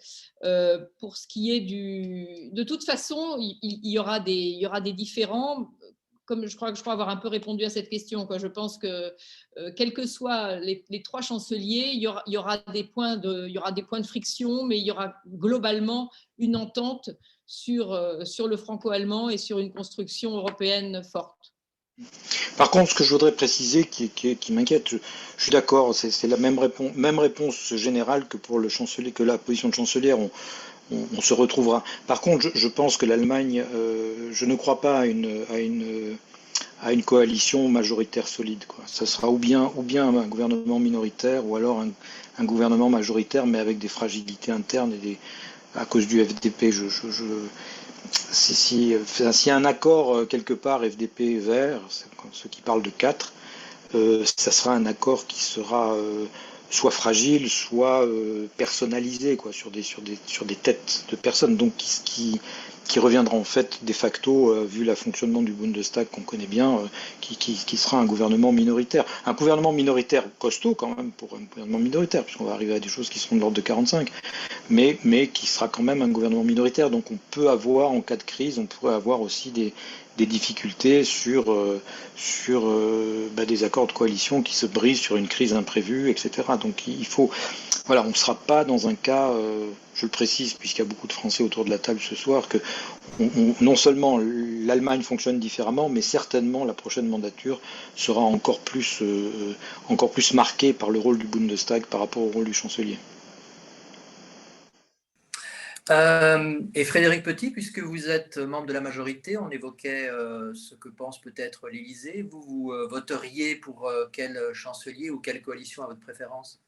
Pour ce qui est de toute façon, il y aura des différends. Comme je crois avoir un peu répondu à cette question, quoi. Je pense que quels que soient les trois chanceliers, il y aura des points de friction, mais il y aura globalement une entente sur le franco-allemand et sur une construction européenne forte. Par contre, ce que je voudrais préciser qui m'inquiète, je suis d'accord, c'est la même réponse générale que pour le chancelier, que la position de chancelière, on se retrouvera. Par contre, je pense que l'Allemagne, je ne crois pas à une coalition majoritaire solide, quoi. Ça sera ou bien un gouvernement minoritaire, ou alors un gouvernement majoritaire, mais avec des fragilités internes à cause du FDP. S'il y a un accord quelque part FDP vert, ceux qui parlent de 4, ça sera un accord qui sera soit fragile, soit personnalisé, quoi, sur des têtes de personnes, donc qui reviendra en fait de facto, vu le fonctionnement du Bundestag qu'on connaît bien, qui sera un gouvernement minoritaire. Un gouvernement minoritaire costaud quand même pour un gouvernement minoritaire, puisqu'on va arriver à des choses qui seront de l'ordre de 45, mais qui sera quand même un gouvernement minoritaire. Donc on peut avoir, en cas de crise, on pourrait avoir aussi des difficultés sur des accords de coalition qui se brisent sur une crise imprévue, etc. Donc il faut, voilà, on ne sera pas dans un cas, je le précise puisqu'il y a beaucoup de Français autour de la table ce soir, que non seulement l'Allemagne fonctionne différemment, mais certainement la prochaine mandature sera encore plus marquée par le rôle du Bundestag par rapport au rôle du chancelier. Et Frédéric Petit, puisque vous êtes membre de la majorité, on évoquait ce que pense peut-être l'Élysée. Vous voteriez pour quel chancelier ou quelle coalition à votre préférence?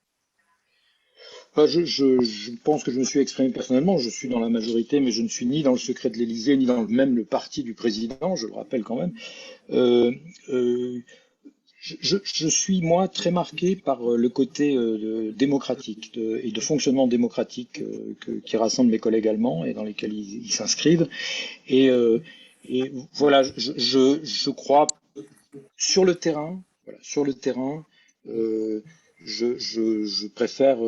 Je pense que je me suis exprimé personnellement. Je suis dans la majorité, mais je ne suis ni dans le secret de l'Élysée, ni dans même le parti du président, je le rappelle quand même. Je suis, moi, très marqué par le côté démocratique et de fonctionnement démocratique qui rassemble mes collègues allemands et dans lesquels ils s'inscrivent. Et voilà, je crois sur le terrain, je préfère.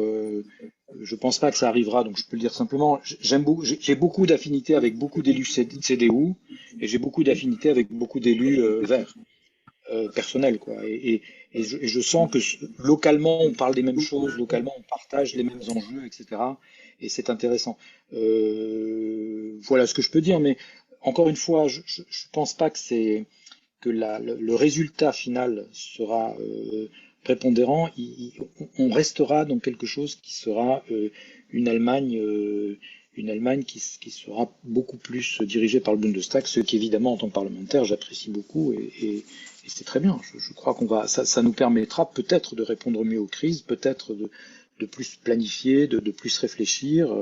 Je pense pas que ça arrivera, donc je peux le dire simplement. J'ai beaucoup d'affinités avec beaucoup d'élus CDU et j'ai beaucoup d'affinités avec beaucoup d'élus verts. Personnel, quoi. Et je sens que localement on parle des mêmes choses, localement on partage les mêmes enjeux, etc. Et c'est intéressant. Voilà ce que je peux dire, mais encore une fois, je pense pas que le résultat final sera prépondérant. On restera dans quelque chose qui sera une Allemagne qui sera beaucoup plus dirigée par le Bundestag, ce qui évidemment en tant que parlementaire j'apprécie beaucoup et c'est très bien. Je crois ça nous permettra peut-être de répondre mieux aux crises, peut-être de plus planifier, de plus réfléchir,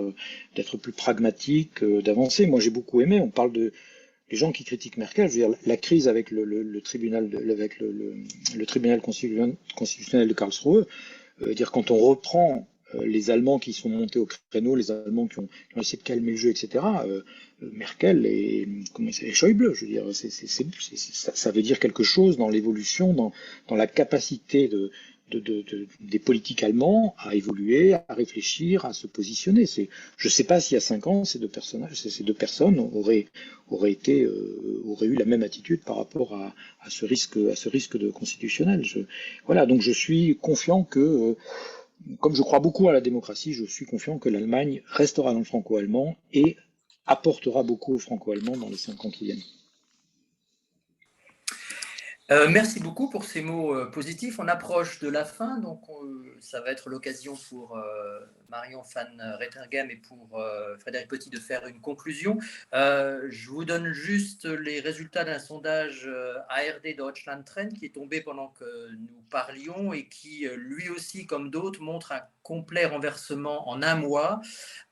d'être plus pragmatique, d'avancer. Moi j'ai beaucoup aimé. On parle les gens qui critiquent Merkel, je veux dire, la crise avec le tribunal constitutionnel de Karlsruhe, dire quand on reprend les Allemands qui sont montés au créneau, les Allemands qui ont essayé de calmer le jeu, etc. Merkel et Schäuble, je veux dire, ça veut dire quelque chose dans l'évolution, dans la capacité des politiques allemands à évoluer, à réfléchir, à se positionner. Je ne sais pas s'il y a 5 ans, ces deux personnes auraient eu la même attitude par rapport à ce risque de constitutionnel. Voilà, donc je suis confiant que comme je crois beaucoup à la démocratie, je suis confiant que l'Allemagne restera dans le franco-allemand et apportera beaucoup aux franco-allemands dans les 5 ans qui viennent. Merci beaucoup pour ces mots positifs. On approche de la fin, donc ça va être l'occasion pour Marion van Rettergem et pour Frédéric Petit de faire une conclusion. Je vous donne juste les résultats d'un sondage ARD Deutschland Trend qui est tombé pendant que nous parlions et qui, lui aussi, comme d'autres, montre un complet renversement en un mois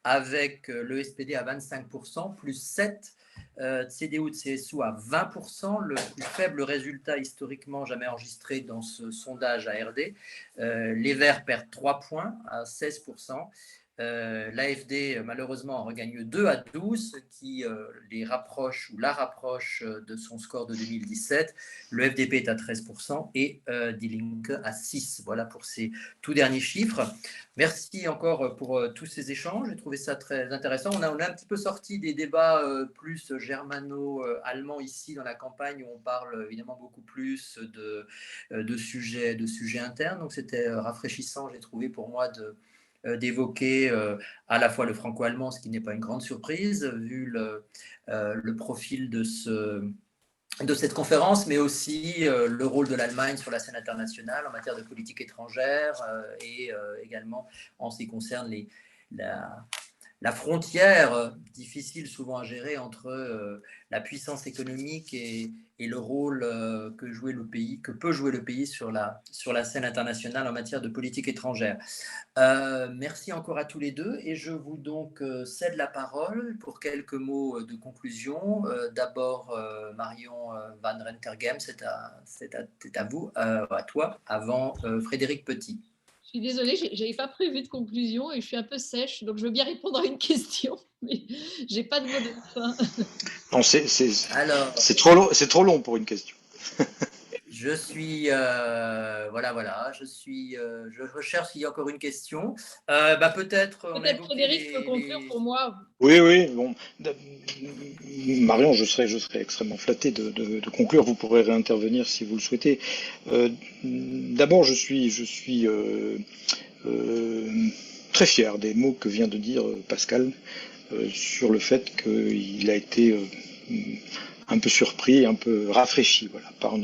avec le SPD à 25%, plus 7 de CDU ou de CSU à 20%, le plus faible résultat historiquement jamais enregistré dans ce sondage ARD. Les Verts perdent 3 points à 16%. L'AFD, malheureusement, en regagne 2 à 12, ce qui les rapproche ou la rapproche de son score de 2017. Le FDP est à 13% et Die Linke à 6%. Voilà pour ces tout derniers chiffres. Merci encore pour tous ces échanges. J'ai trouvé ça très intéressant. On a un petit peu sorti des débats plus germano-allemands ici dans la campagne, où on parle évidemment beaucoup plus de sujets internes. Donc c'était rafraîchissant, j'ai trouvé, pour moi, d'évoquer à la fois le franco-allemand, ce qui n'est pas une grande surprise vu le profil de cette conférence, mais aussi le rôle de l'Allemagne sur la scène internationale en matière de politique étrangère et également en ce qui concerne la frontière difficile souvent à gérer entre la puissance économique et le rôle que peut jouer le pays sur la scène internationale en matière de politique étrangère. Merci encore à tous les deux et je vous cède la parole pour quelques mots de conclusion. D'abord, Marion Van Rentergem, c'est à vous, à toi, avant Frédéric Petit. Je suis désolée, je n'avais pas prévu de conclusion et je suis un peu sèche, donc je veux bien répondre à une question, mais je n'ai pas de mot de fin. Non, c'est trop long pour une question. Je suis je recherche s'il y a encore une question. Peut-être Frédéric peut conclure pour moi. Oui. Bon, Marion, je serai extrêmement flatté de conclure. Vous pourrez réintervenir si vous le souhaitez. D'abord, je suis très fier des mots que vient de dire Pascal sur le fait qu'il a été un peu surpris, un peu rafraîchi, voilà, par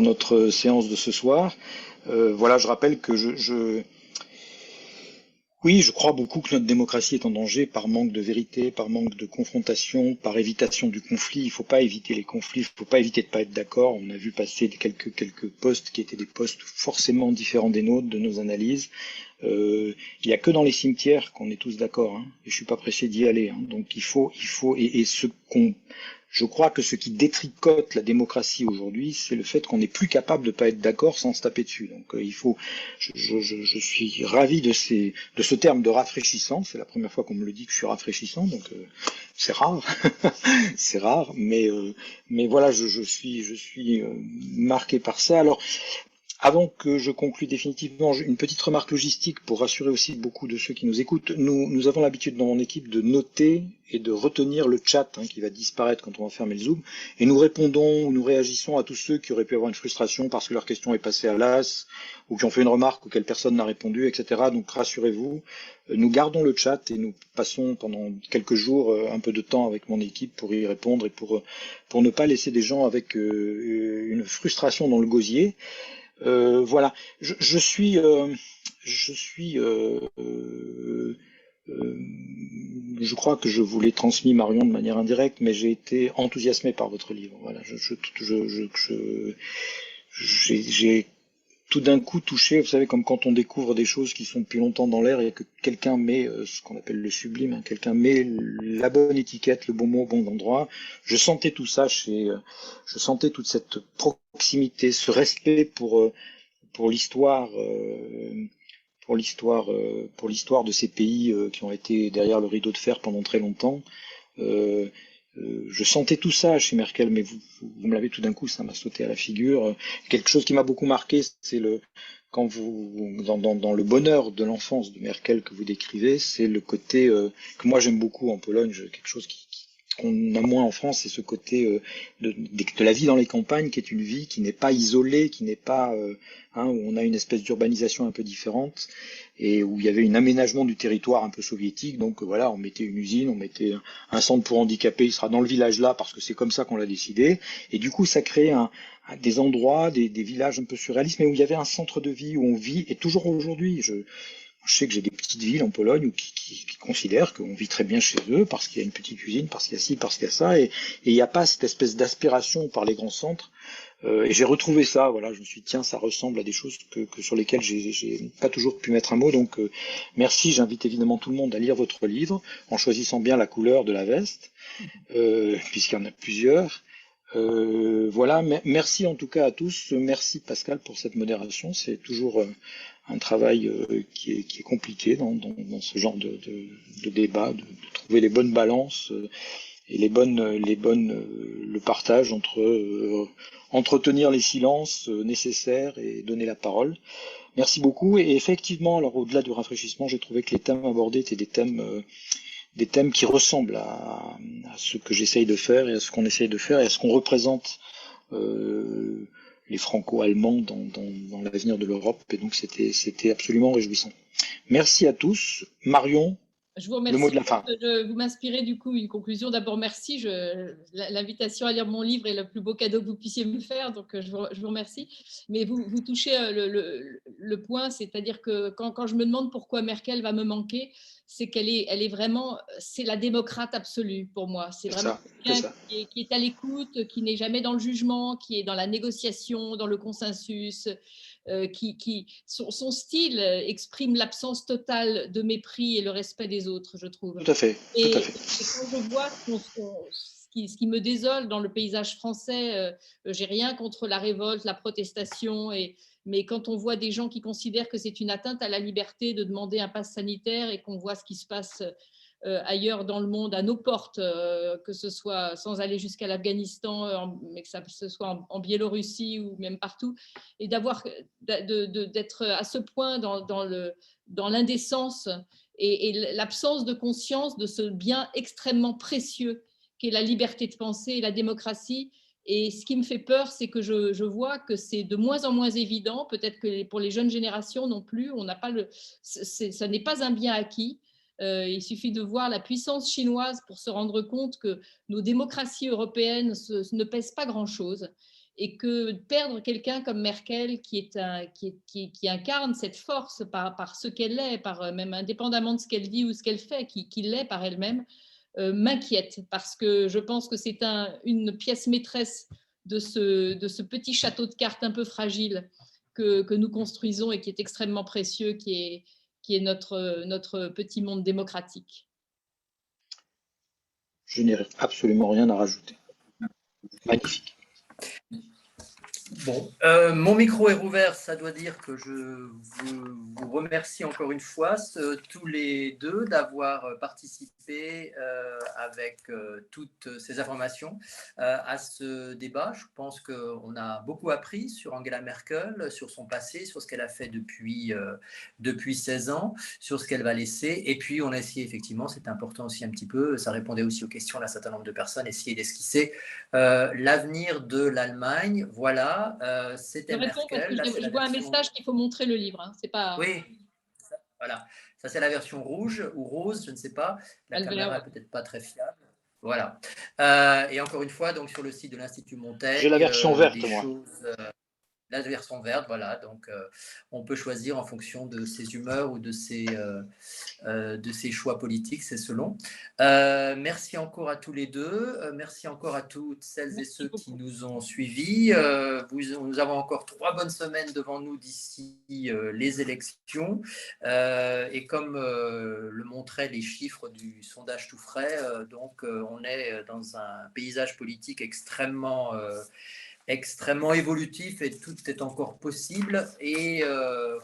notre séance de ce soir. Je rappelle que oui, je crois beaucoup que notre démocratie est en danger par manque de vérité, par manque de confrontation, par évitation du conflit. Il ne faut pas éviter les conflits, il ne faut pas éviter de ne pas être d'accord. On a vu passer quelques postes qui étaient des postes forcément différents des nôtres, de nos analyses. Il n'y a que dans les cimetières qu'on est tous d'accord, hein, et je suis pas pressé d'y aller. Hein. Donc je crois que ce qui détricote la démocratie aujourd'hui, c'est le fait qu'on n'est plus capable de pas être d'accord sans se taper dessus. Donc je suis ravi de ce terme de rafraîchissant. C'est la première fois qu'on me le dit que je suis rafraîchissant, donc c'est rare, c'est rare, mais voilà, je suis marqué par ça. Alors, avant que je conclue définitivement, une petite remarque logistique pour rassurer aussi beaucoup de ceux qui nous écoutent. Nous avons l'habitude dans mon équipe de noter et de retenir le chat qui va disparaître quand on va fermer le Zoom. Et nous répondons, nous réagissons à tous ceux qui auraient pu avoir une frustration parce que leur question est passée à l'as, ou qui ont fait une remarque auquel personne n'a répondu, etc. Donc rassurez-vous, nous gardons le chat et nous passons pendant quelques jours un peu de temps avec mon équipe pour y répondre et pour ne pas laisser des gens avec une frustration dans le gosier. Voilà, je crois que je vous l'ai transmis, Marion, de manière indirecte, mais j'ai été enthousiasmé par votre livre. Voilà, j'ai tout d'un coup touché, vous savez, comme quand on découvre des choses qui sont depuis longtemps dans l'air et que quelqu'un met ce qu'on appelle le sublime, hein, quelqu'un met la bonne étiquette, le bon mot au bon endroit. Je sentais tout ça je sentais toute cette proximité, ce respect pour l'histoire, pour l'histoire de ces pays qui ont été derrière le rideau de fer pendant très longtemps. Je sentais tout ça chez Merkel, mais vous me l'avez tout d'un coup, ça m'a sauté à la figure. Quelque chose qui m'a beaucoup marqué, c'est quand vous, dans le bonheur de l'enfance de Merkel que vous décrivez, c'est le côté que moi j'aime beaucoup en Pologne, quelque chose qu'on a moins en France, c'est ce côté de la vie dans les campagnes, qui est une vie qui n'est pas isolée, qui n'est pas où on a une espèce d'urbanisation un peu différente et où il y avait un aménagement du territoire un peu soviétique. Donc voilà, on mettait une usine, on mettait un centre pour handicapés, il sera dans le village là parce que c'est comme ça qu'on l'a décidé. Et du coup, ça crée des endroits, des villages un peu surréalistes, mais où il y avait un centre de vie où on vit. Et toujours aujourd'hui, je sais que j'ai des petites villes en Pologne qui considèrent qu'on vit très bien chez eux parce qu'il y a une petite usine, parce qu'il y a ci, parce qu'il y a ça, et il n'y a pas cette espèce d'aspiration par les grands centres Et j'ai retrouvé ça, voilà, je me suis dit, tiens, ça ressemble à des choses sur lesquelles j'ai pas toujours pu mettre un mot. Donc, merci, j'invite évidemment tout le monde à lire votre livre, en choisissant bien la couleur de la veste, puisqu'il y en a plusieurs. Voilà, merci en tout cas à tous. Merci Pascal pour cette modération. C'est toujours un travail qui est compliqué dans ce genre de débat, de trouver les bonnes balances et le partage entre entretenir les silences nécessaires et donner la parole. Merci beaucoup. Et effectivement, alors au-delà du rafraîchissement, j'ai trouvé que les thèmes abordés étaient des thèmes qui ressemblent à ce que j'essaye de faire et à ce qu'on essaye de faire et à ce qu'on représente les franco-allemands dans l'avenir de l'Europe. Et donc c'était absolument réjouissant. Merci à tous. Marion, je vous remercie. Le mot de la fin. Vous m'inspirez du coup une conclusion. D'abord, merci. L'invitation à lire mon livre est le plus beau cadeau que vous puissiez me faire, donc je vous remercie. Mais vous touchez le point, c'est-à-dire que quand je me demande pourquoi Merkel va me manquer, c'est qu'elle est vraiment, c'est la démocrate absolue pour moi. C'est vraiment quelqu'un qui est à l'écoute, qui n'est jamais dans le jugement, qui est dans la négociation, dans le consensus. Son style exprime l'absence totale de mépris et le respect des autres, je trouve. Tout à fait. Et quand je vois ce qui me désole dans le paysage français, j'ai rien contre la révolte, la protestation, mais quand on voit des gens qui considèrent que c'est une atteinte à la liberté de demander un pass sanitaire et qu'on voit ce qui se passe ailleurs dans le monde, à nos portes, que ce soit sans aller jusqu'à l'Afghanistan, mais que ce soit en Biélorussie ou même partout, et d'être à ce point dans l'indécence et l'absence de conscience de ce bien extrêmement précieux qu'est la liberté de penser et la démocratie. Et ce qui me fait peur, c'est que je vois que c'est de moins en moins évident, peut-être que pour les jeunes générations non plus, ça n'est pas un bien acquis. Il suffit de voir la puissance chinoise pour se rendre compte que nos démocraties européennes ne pèsent pas grand-chose et que perdre quelqu'un comme Merkel qui incarne cette force par ce qu'elle est, même indépendamment de ce qu'elle dit ou ce qu'elle fait, qui l'est par elle-même, m'inquiète parce que je pense que c'est une pièce maîtresse de ce petit château de cartes un peu fragile que nous construisons et qui est extrêmement précieux, qui est notre petit monde démocratique. Je n'ai absolument rien à rajouter. Magnifique. Bon, mon micro est rouvert, ça doit dire que je vous remercie encore une fois, tous les deux, d'avoir participé avec toutes ces informations à ce débat. Je pense qu'on a beaucoup appris sur Angela Merkel, sur son passé, sur ce qu'elle a fait depuis 16 ans, sur ce qu'elle va laisser. Et puis, on a essayé, effectivement, c'est important aussi un petit peu, ça répondait aussi aux questions d'un certain nombre de personnes, essayer d'esquisser l'avenir de l'Allemagne. Voilà. C'était Merkel. Je vois un message qu'il faut montrer le livre. Hein. C'est pas... Oui, voilà. Ça, c'est la version rouge ou rose, je ne sais pas. La caméra n'est peut-être pas très fiable. Voilà. Et encore une fois, donc, sur le site de l'Institut Montaigne. J'ai la version verte, moi. La version verte, voilà. Donc, on peut choisir en fonction de ses humeurs ou de ses choix politiques, c'est selon. Merci encore à tous les deux. Merci encore à toutes celles et ceux qui nous ont suivis. Nous avons encore 3 bonnes semaines devant nous d'ici les élections. Et comme le montraient les chiffres du sondage tout frais, donc on est dans un paysage politique extrêmement évolutif et tout est encore possible. Et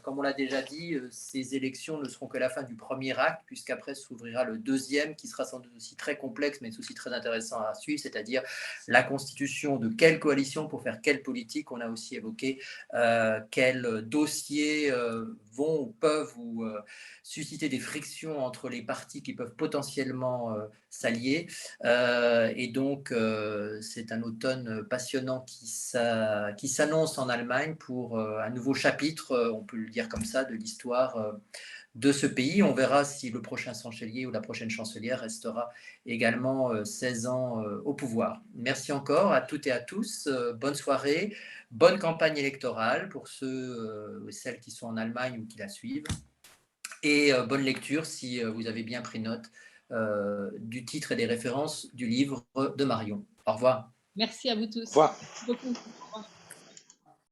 comme on l'a déjà dit, ces élections ne seront que la fin du premier acte, puisqu'après s'ouvrira le deuxième, qui sera sans doute aussi très complexe, mais aussi très intéressant à suivre, c'est-à-dire la constitution de quelle coalition pour faire quelle politique. On a aussi évoqué quels dossiers vont ou peuvent susciter des frictions entre les partis qui peuvent potentiellement s'allier. Et donc, c'est un automne passionnant qui s'annonce en Allemagne pour un nouveau chapitre, on peut le dire comme ça, de l'histoire de ce pays. On verra si le prochain chancelier ou la prochaine chancelière restera également 16 ans au pouvoir. Merci encore à toutes et à tous. Bonne soirée, bonne campagne électorale pour ceux et celles qui sont en Allemagne ou qui la suivent. Et bonne lecture si vous avez bien pris note du titre et des références du livre de Marion. Au revoir. Merci à vous tous. Au revoir. Merci beaucoup. Au revoir.